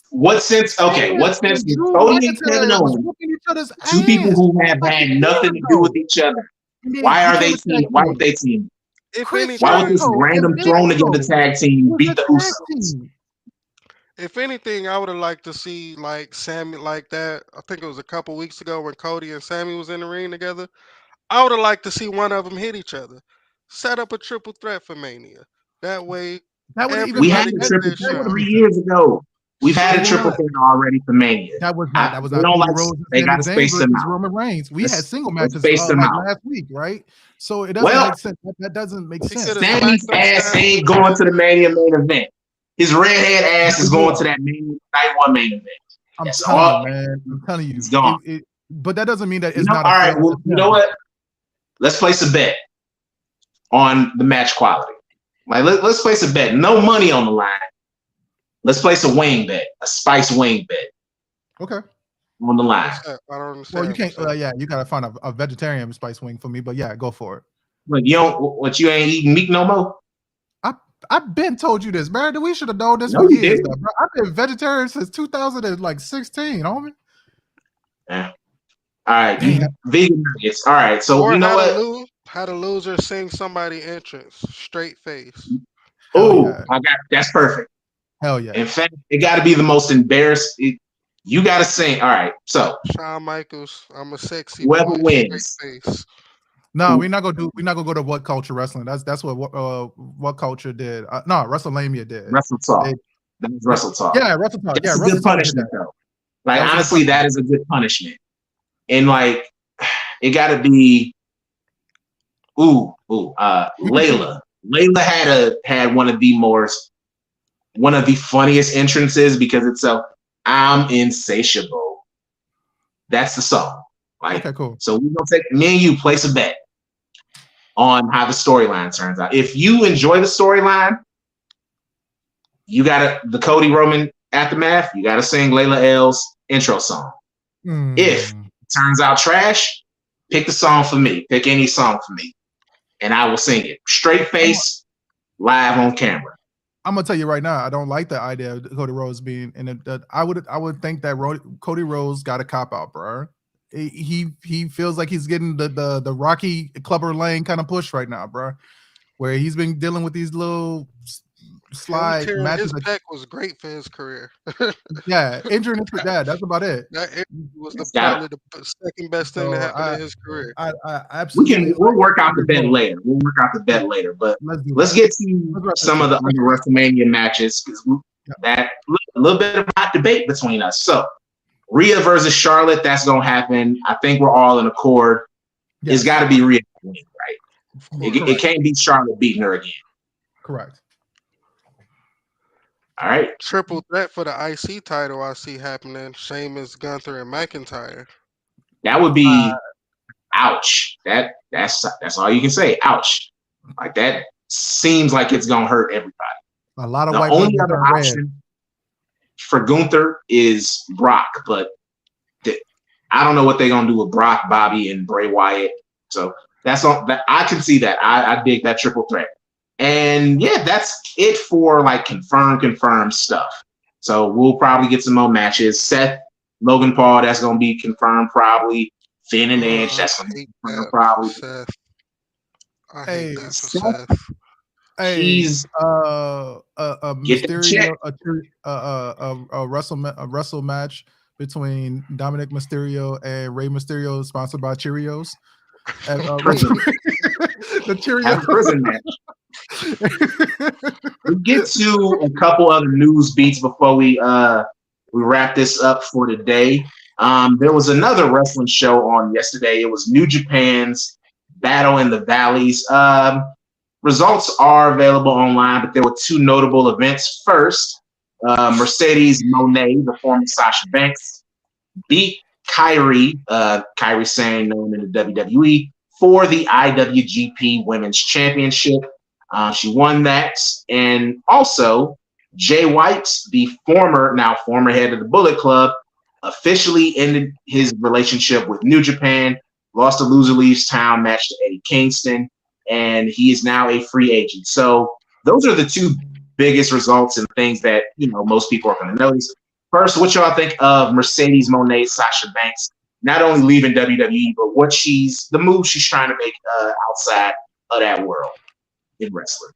What sense? Okay, what sense does Drew Cody and Kevin McIntyre was Owens, whooping each other's two people ass who have fucking had nothing to do with each other, why are they team? Why would they team? if Chris anything, Why would this Jericho random and thrown Big together Show tag team was beat a the tag Usos? team. if anything, I would have liked to see like Sammy like that. I think it was a couple weeks ago when Cody and Sammy was in the ring together. I would have liked to see one of them hit each other. Set up a triple threat for Mania. That way, That would even We everybody had a gets triple their threat shot. 3 years ago. We've had a So triple what? threat already for Mania. That was I- not. That was they not don't Cody like- Rhodes they and got Sami spaced Zayn them versus out. Roman Reigns. We Let's- had single let's matches space them like out. last week, right? So it doesn't Well- make sense. That doesn't make He sense. could've- Sammy's Smack them ass down. ain't going to the Mania main event. His redhead ass is going to that night one main event. I'm That's telling all. you, man. I'm telling you. He's gone. But that doesn't mean that You it's know, not all a right, failure. well, you know what? Let's place a bet on the match quality. Like, let's place a bet. No money on the line. Let's place a wing bet, a spice wing bet. Okay. on the line. What's that? I don't Well, you understand. can't. Yeah, you gotta find a vegetarian spice wing for me. But yeah, go for it. But you ain't eating meat no more? I I've been told you this, man. We should have known this No, for you years. didn't. Now, bro. I've been vegetarian since 2016, homie. Yeah. All right, Damn. vegan nuggets. All right, so Or you know what? had a loser sing somebody entrance, straight face. Hell Oh, yeah. that's perfect. Hell yeah. In fact, it got to be the most embarrassing. You got to sing. All right, so Shawn Michaels, I'm a sexy whoever boy, straight wins, face. No, we're not gonna go to what culture wrestling. That's what culture did. No, WrestleMania did. wrestle They, talk. That was wrestle talk. yeah, Wrestle Talk. Yeah, That's a Wrestle good Talk did that. punishment, though. Like That was a good honestly, punishment. that is a good punishment. And like, it got to be. Layla. Layla had one of the funniest entrances because it's I'm insatiable. That's the song. Like, Okay, cool. so we're gonna take me and you place a bet on how the storyline turns out. If you enjoy the storyline, you got the Cody Roman aftermath. You got to sing Layla L's intro song. If it turns out trash, pick the song for me. Pick any song for me, and I will sing it straight face, live on camera. I'm gonna tell you right now, I don't like the idea of Cody Rhodes being in it. I would think that Cody Rhodes got a cop out, bro. He feels like he's getting the Rocky Clubber Lane kind of push right now, bro, where he's been dealing with these little slide matches. His pec was great for his career. Yeah, injuring his dad. That's about it. That injury was Got probably the second best thing to happen in his career. I absolutely. We'll work out the bet later. We'll work out the bet later. But let's get to some of the other WrestleMania matches because that a little bit of hot debate between us. So Rhea versus Charlotte, that's gonna happen. I think we're all in accord. Yes. It's got to be Rhea, right? It can't be Charlotte beating her again. Correct. All right. Triple threat for the IC title I see happening. Sheamus, Gunther, and McIntyre. That would be ouch. That's all you can say. Ouch. Like that seems like it's gonna hurt everybody. A lot of the white only other option for Gunther is Brock, but I don't know what they're gonna do with Brock, Bobby, and Bray Wyatt. So that's all that I can see. That I dig that triple threat. And yeah, that's it for like confirmed stuff. So we'll probably get some more matches. Seth, Logan Paul, that's gonna be confirmed probably. Finn and Edge, that's gonna be confirmed probably. Seth. I Hey, hate that for Seth. Hey, He's a get that check. Mysterio, a wrestle match between Dominic Mysterio and Rey Mysterio, sponsored by Cheerios. And, the Cheerios prison match. We get to a couple other news beats before we wrap this up for today. There was another wrestling show on yesterday. It was New Japan's Battle in the Valleys. Results are available online, but there were two notable events. First, Mercedes Moné, the former Sasha Banks, beat Kairi Sane, known in the WWE, for the IWGP Women's Championship. She won that. And also, Jay White, the former head of the Bullet Club, officially ended his relationship with New Japan, lost a loser leaves town match to Eddie Kingston, and he is now a free agent. So those are the two biggest results and things that most people are going to notice. First, what y'all think of Mercedes Moné, Sasha Banks, not only leaving WWE, but the move she's trying to make outside of that world in wrestling?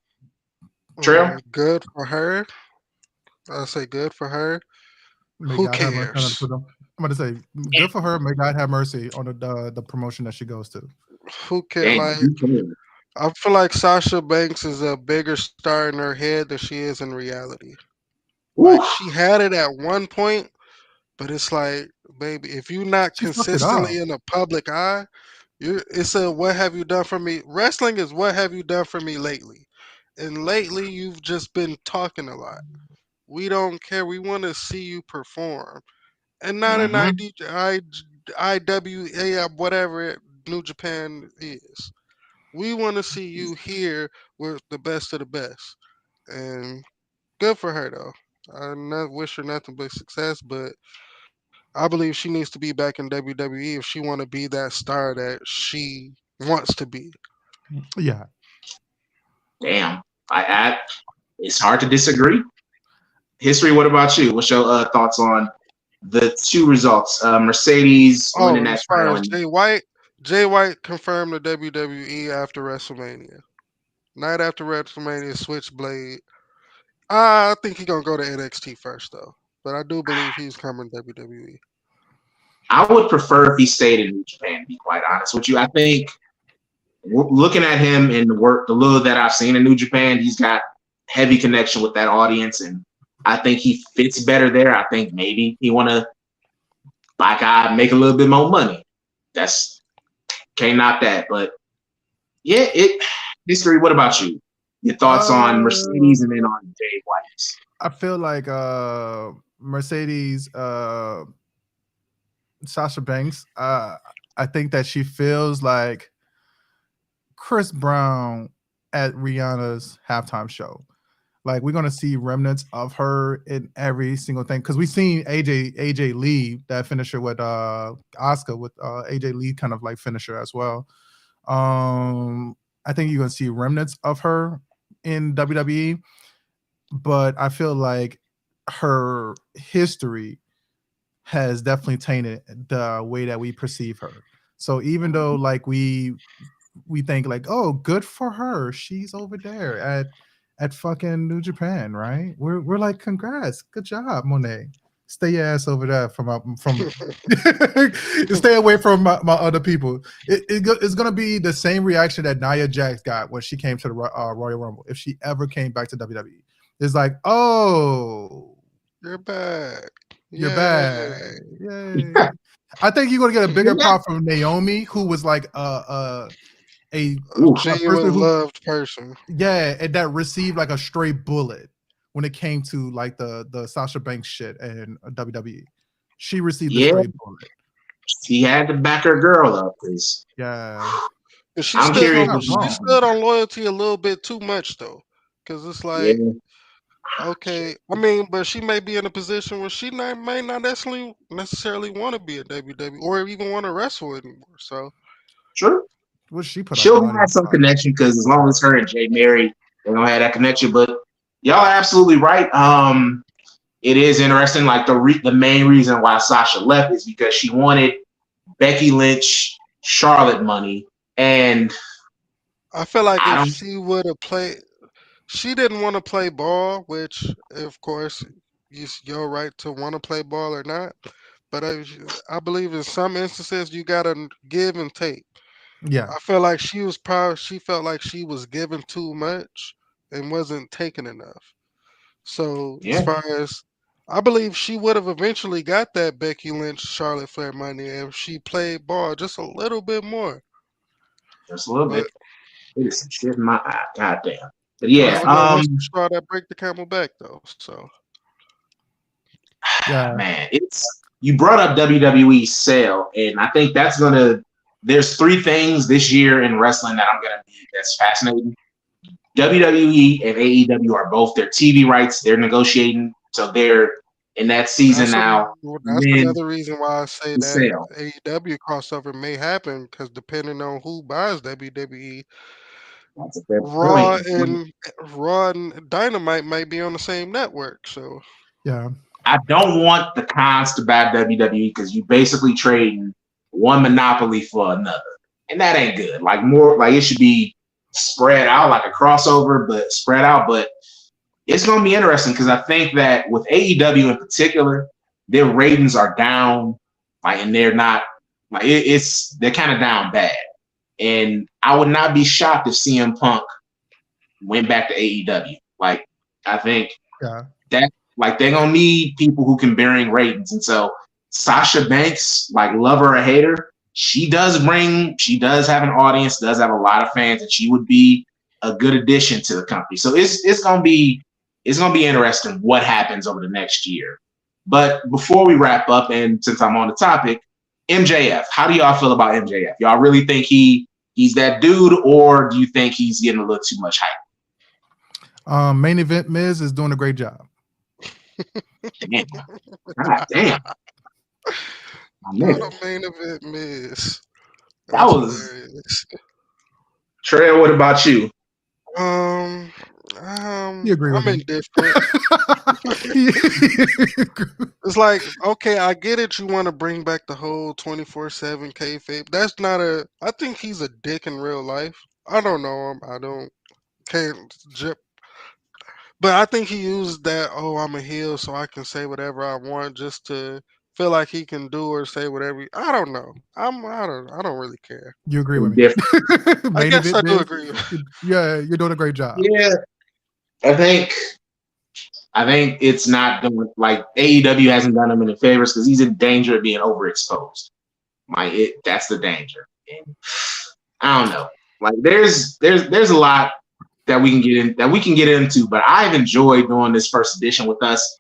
Trail? Good for her. I'll say good for her. Who cares? I'm going to say good for her. May God have mercy on the promotion that she goes to. Who cares? I feel like Sasha Banks is a bigger star in her head than she is in reality. Like she had it at one point, but it's like, baby, if you're not consistently in the public eye, it's a what have you done for me? Wrestling is what have you done for me lately? And lately you've just been talking a lot. We don't care. We want to see you perform. And not an IWA, whatever New Japan is. We want to see you here with the best of the best. And good for her, though. I wish her nothing but success, but I believe she needs to be back in WWE if she want to be that star that she wants to be. Yeah. Damn, it's hard to disagree. History, what about you? What's your thoughts on the two results? Mercedes winning Oh, that as far title, as and Jay White confirmed the WWE after WrestleMania. Night after WrestleMania, Switchblade. I think he's gonna go to NXT first though, but I do believe he's coming to WWE. I would prefer if he stayed in New Japan. To be quite honest with you, I think looking at him and the work, the little that I've seen in New Japan, he's got heavy connection with that audience, and I think he fits better there. I think maybe he want to, like, I make a little bit more money. That's can't knock that, but yeah, history. What about you? Your thoughts on Uh, Mercedes and then on Jay White? I feel like Mercedes, Sasha Banks. I think that she feels like Chris Brown at Rihanna's halftime show. Like we're gonna see remnants of her in every single thing because we've seen AJ Lee that finisher with Oscar with AJ Lee kind of like finisher as well. I think you're gonna see remnants of her in WWE, but I feel like her history has definitely tainted the way that we perceive her. So even though like we think like, oh, good for her, she's over there at fucking New Japan, right? We're like, congrats, good job, Monet. Stay your ass over there from stay away from my other people. It's gonna be the same reaction that Nia Jax got when she came to the Royal Rumble. If she ever came back to WWE, it's like, oh, You're back. you're Yay. back, yay. I think you're gonna get a bigger pop from Naomi, who was like a Ooh, person Genuine who, loved person. yeah, and that received like a stray bullet when it came to like the Sasha Banks shit and WWE. She received the yeah, stray bullet. she had to back her girl up because Yeah, But she I'm which is stood curious. on not she wrong. stood on loyalty a little bit too much though. Cause it's Yeah, like, okay, I mean, but she may be in a position where she may not necessarily want to be a WWE or even want to wrestle anymore. So true. What she put on She'll body have some massage. connection because as long as her and Jay Mary, they don't have that connection. But y'all are absolutely right. It is interesting. Like the main reason why Sasha left is because she wanted Becky Lynch, Charlotte money, and I feel like I if don't. she would have played, she didn't want to play ball, which of course it's your right to want to play ball or not. But I believe in some instances you gotta give and take. Yeah, I feel like she felt like she was given too much and wasn't taking enough. So as Yeah, far as I believe she would have eventually got that Becky Lynch Charlotte Flair money if she played ball just a little bit more. just a little But bit. It is some shit in my eye. God damn. But I yeah, don't know what's the straw that break the camel back though. So yeah, man, it's you brought up WWE sale, and I think that's gonna. There's three things this year in wrestling that I'm gonna be that's fascinating. WWE and AEW are both their TV rights. They're negotiating, so they're in that season now. And that's then another reason why I say the that sale. AEW crossover may happen because depending on who buys WWE, That's a fair Raw point. and Raw and Dynamite might be on the same network. So yeah, I don't want the cons to bad WWE because you basically trading one monopoly for another, and that ain't good. Like more, like it should be spread out like a crossover, but spread out. But it's going to be interesting because I think that with AEW in particular, their ratings are down, like, and they're not like they're kind of down bad. And I would not be shocked if CM Punk went back to AEW. Like I think yeah, that like they're gonna need people who can bring ratings. And so Sasha Banks, like love her or hate her, she does have an audience, does have a lot of fans, and she would be a good addition to the company. So it's gonna be interesting what happens over the next year. But before we wrap up, and since I'm on the topic, MJF, how do y'all feel about MJF? Y'all really think he's that dude, or do you think he's getting a little too much hype? Main event Miz is doing a great job. Damn. God damn. My Not nigga. a main event miss. That That's was hilarious. Trail. What about you? Um, You agree with I'm me? indifferent. It's like, okay, I get it. You want to bring back the whole 24/7 kayfabe. That's not a. I think he's a dick in real life. I don't know him. I don't can't. But I think he used that. Oh, I'm a heel, so I can say whatever I want, just to feel like he can do or say whatever. I don't know. I don't really care. You agree with me? Different. I Main guess I event, do Biz. agree. Yeah, you're doing a great job. Yeah, I think it's not doing like AEW hasn't done him any favors because he's in danger of being overexposed. That's the danger. And I don't know. Like there's a lot that we can get into, but I've enjoyed doing this first edition with us,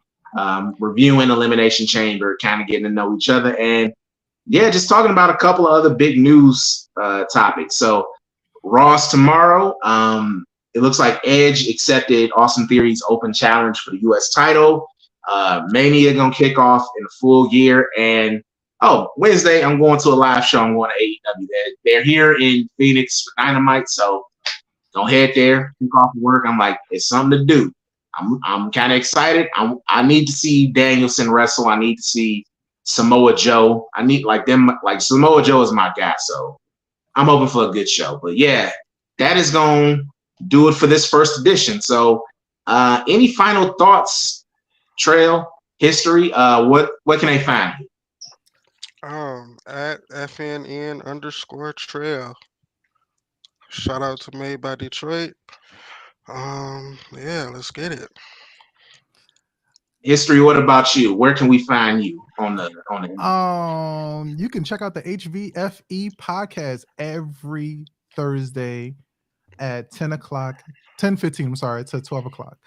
reviewing Elimination Chamber, kind of getting to know each other, and yeah, just talking about a couple of other big news topics. So Raw's tomorrow. It looks like Edge accepted Austin Theory's open challenge for the U.S. title. Mania gonna kick off in full gear, and Wednesday I'm going to a live show. I'm going to AEW. They're here in Phoenix for Dynamite, so don't head there. Kick off work. I'm like, it's something to do. I'm kind of excited. I need to see Danielson wrestle. I need to see Samoa Joe. I need like Samoa Joe is my guy, so I'm hoping for a good show. But yeah, that is going to do it for this first edition. So any final thoughts, Trail, history? What can they find you? At FNN_trail. Shout out to Made by Detroit. Yeah, let's get it. History, what about you? Where can we find you on the You can check out the HVFE podcast every Thursday at 10:15, I'm sorry, to 12 o'clock.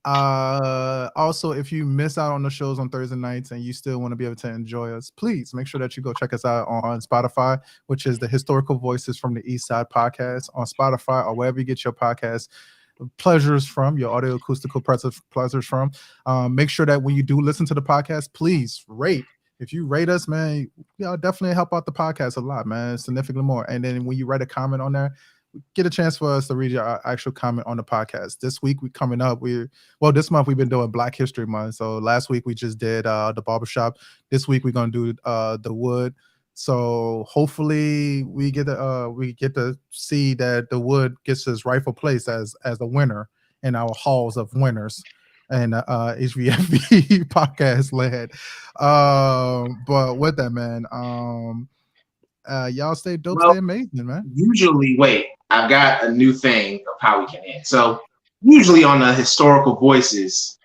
Also, if you miss out on the shows on Thursday nights and you still want to be able to enjoy us, please make sure that you go check us out on Spotify, which is the Historical Voices from the East Side podcast on Spotify or wherever you get your podcast pleasures from, your audio acoustical pleasures from. Make sure that when you do listen to the podcast, please rate. If you rate us, man, y'all definitely help out the podcast a lot, man, significantly more. And then when you write a comment on there, get a chance for us to read your actual comment on the podcast. This week this month we've been doing Black History Month. So last week we just did the barbershop. This week we're gonna do the wood. So hopefully we get to see that the wood gets his rightful place as a winner in our halls of winners and HVFB podcast led. But with that, man, y'all stay dope, stay amazing, man. Usually, I've got a new thing of how we can end. So usually on the Historical Voices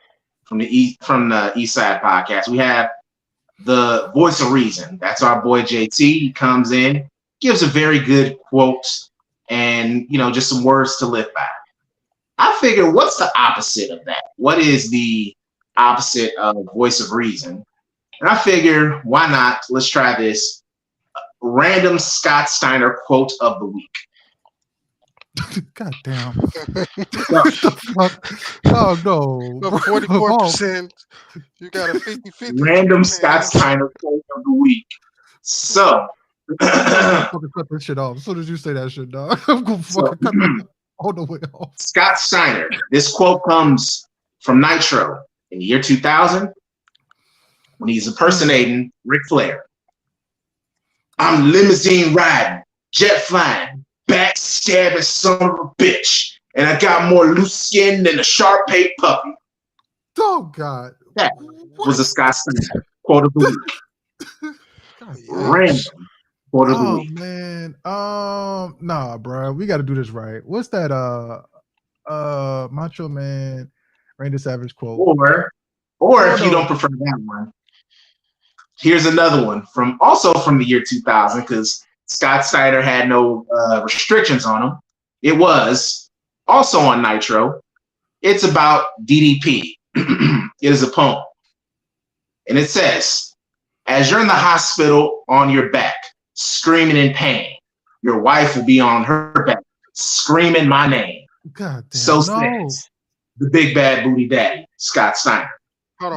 from the East Side podcast, we have the voice of reason. That's our boy JT. He comes in, gives a very good quote, and just some words to live by. I figure, what's the opposite of that? What is the opposite of voice of reason? And I figure, why not? Let's try this. Random Scott Steiner quote of the week. God damn. Oh no. 44%. You got a 50-50. Random Scott Steiner quote of the week. So fucking cut this shit off. As soon as you say that shit, dog, I'm gonna fucking cut that all the way off. Scott Steiner. This quote comes from Nitro in the year 2000 when he's impersonating Ric Flair. I'm limousine riding, jet flying, backstabbing son of a bitch, and I got more loose skin than a Shar-Pei puppy. Oh God! That was a Scott Steiner quote of the week. Random quote of the week. Oh man, nah, bro, we got to do this right. What's that? Macho Man, Randy Savage quote. Or if you don't prefer that one, here's another one from the year 2000, because Scott Steiner had no restrictions on him. It was also on Nitro. It's about DDP. It is a poem. And it says, as you're in the hospital on your back, screaming in pain, your wife will be on her back, screaming my name. God damn, so says the big bad booty daddy, Scott Steiner.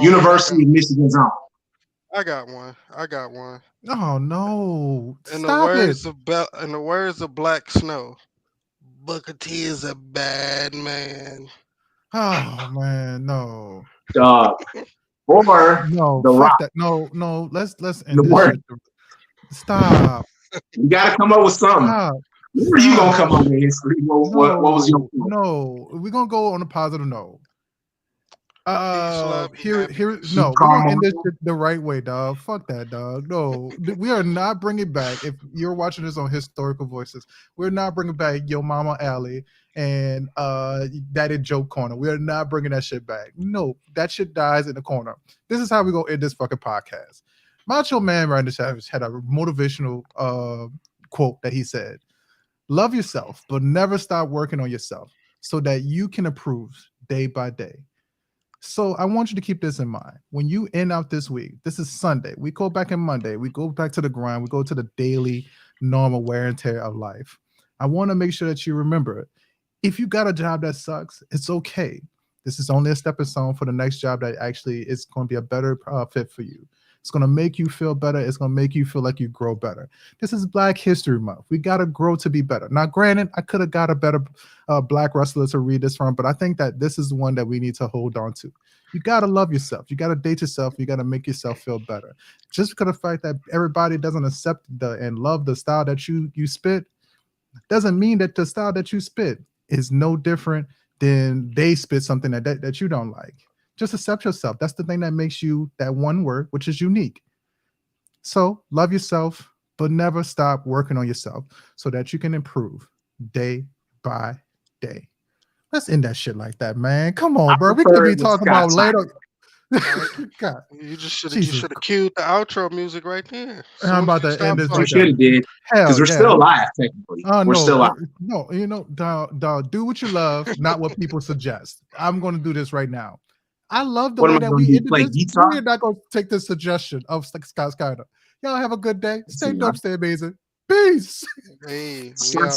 University of Michigan's own. I got one. I got one. Oh no! In the Stop it! words of in the words of Black Snow, Booker T is a bad man. Oh man, no, Dog. Or no, The fuck Rock. that. No. Let's The end this word. shit. Stop. You gotta come up with something. Stop. What were you gonna Stop. come up with history? What was your No, point? no. We're gonna go on a positive note. Peace, love, and Here, happiness. no, we're gonna end this shit the right way, dog. Fuck that, dog. No, we are not bringing back. If you're watching this on Historical Voices, we're not bringing back Yo Mama Alley and Daddy Joke Corner. We are not bringing that shit back. No, that shit dies in the corner. This is how we go end this fucking podcast. Macho Man right this had a motivational quote that he said: "Love yourself, but never stop working on yourself, so that you can improve day by day." So I want you to keep this in mind. When you end out this week, this is Sunday. We go back in Monday. We go back to the grind. We go to the daily normal wear and tear of life. I want to make sure that you remember it. If you got a job that sucks, it's okay. This is only a stepping stone for the next job that actually is going to be a better fit for you. It's going to make you feel better. It's going to make you feel like you grow better. This is Black History Month. We got to grow to be better. Now, granted, I could have got a better Black wrestler to read this from, but I think that this is the one that we need to hold on to. You got to love yourself. You got to date yourself. You got to make yourself feel better. Just because of the fact that everybody doesn't accept and love the style that you spit doesn't mean that the style that you spit is no different than they spit something that you don't like. Just accept yourself. That's the thing that makes you that one word, which is unique. So love yourself, but never stop working on yourself so that you can improve day by day. Let's end that shit like that, man. Come on, bro. We could be talking about later. God. You should have cued the outro music right there. I'm about to end this. You should have did. Because we're still alive, technically. We're still alive. No, you know, dog, do what you love, not what people suggest. I'm going to do this right now. I love the way that we ended this. We're not going to take this suggestion of Scott Skyder. Y'all have a good day. Stay dope, stay amazing. Peace. Hey, sign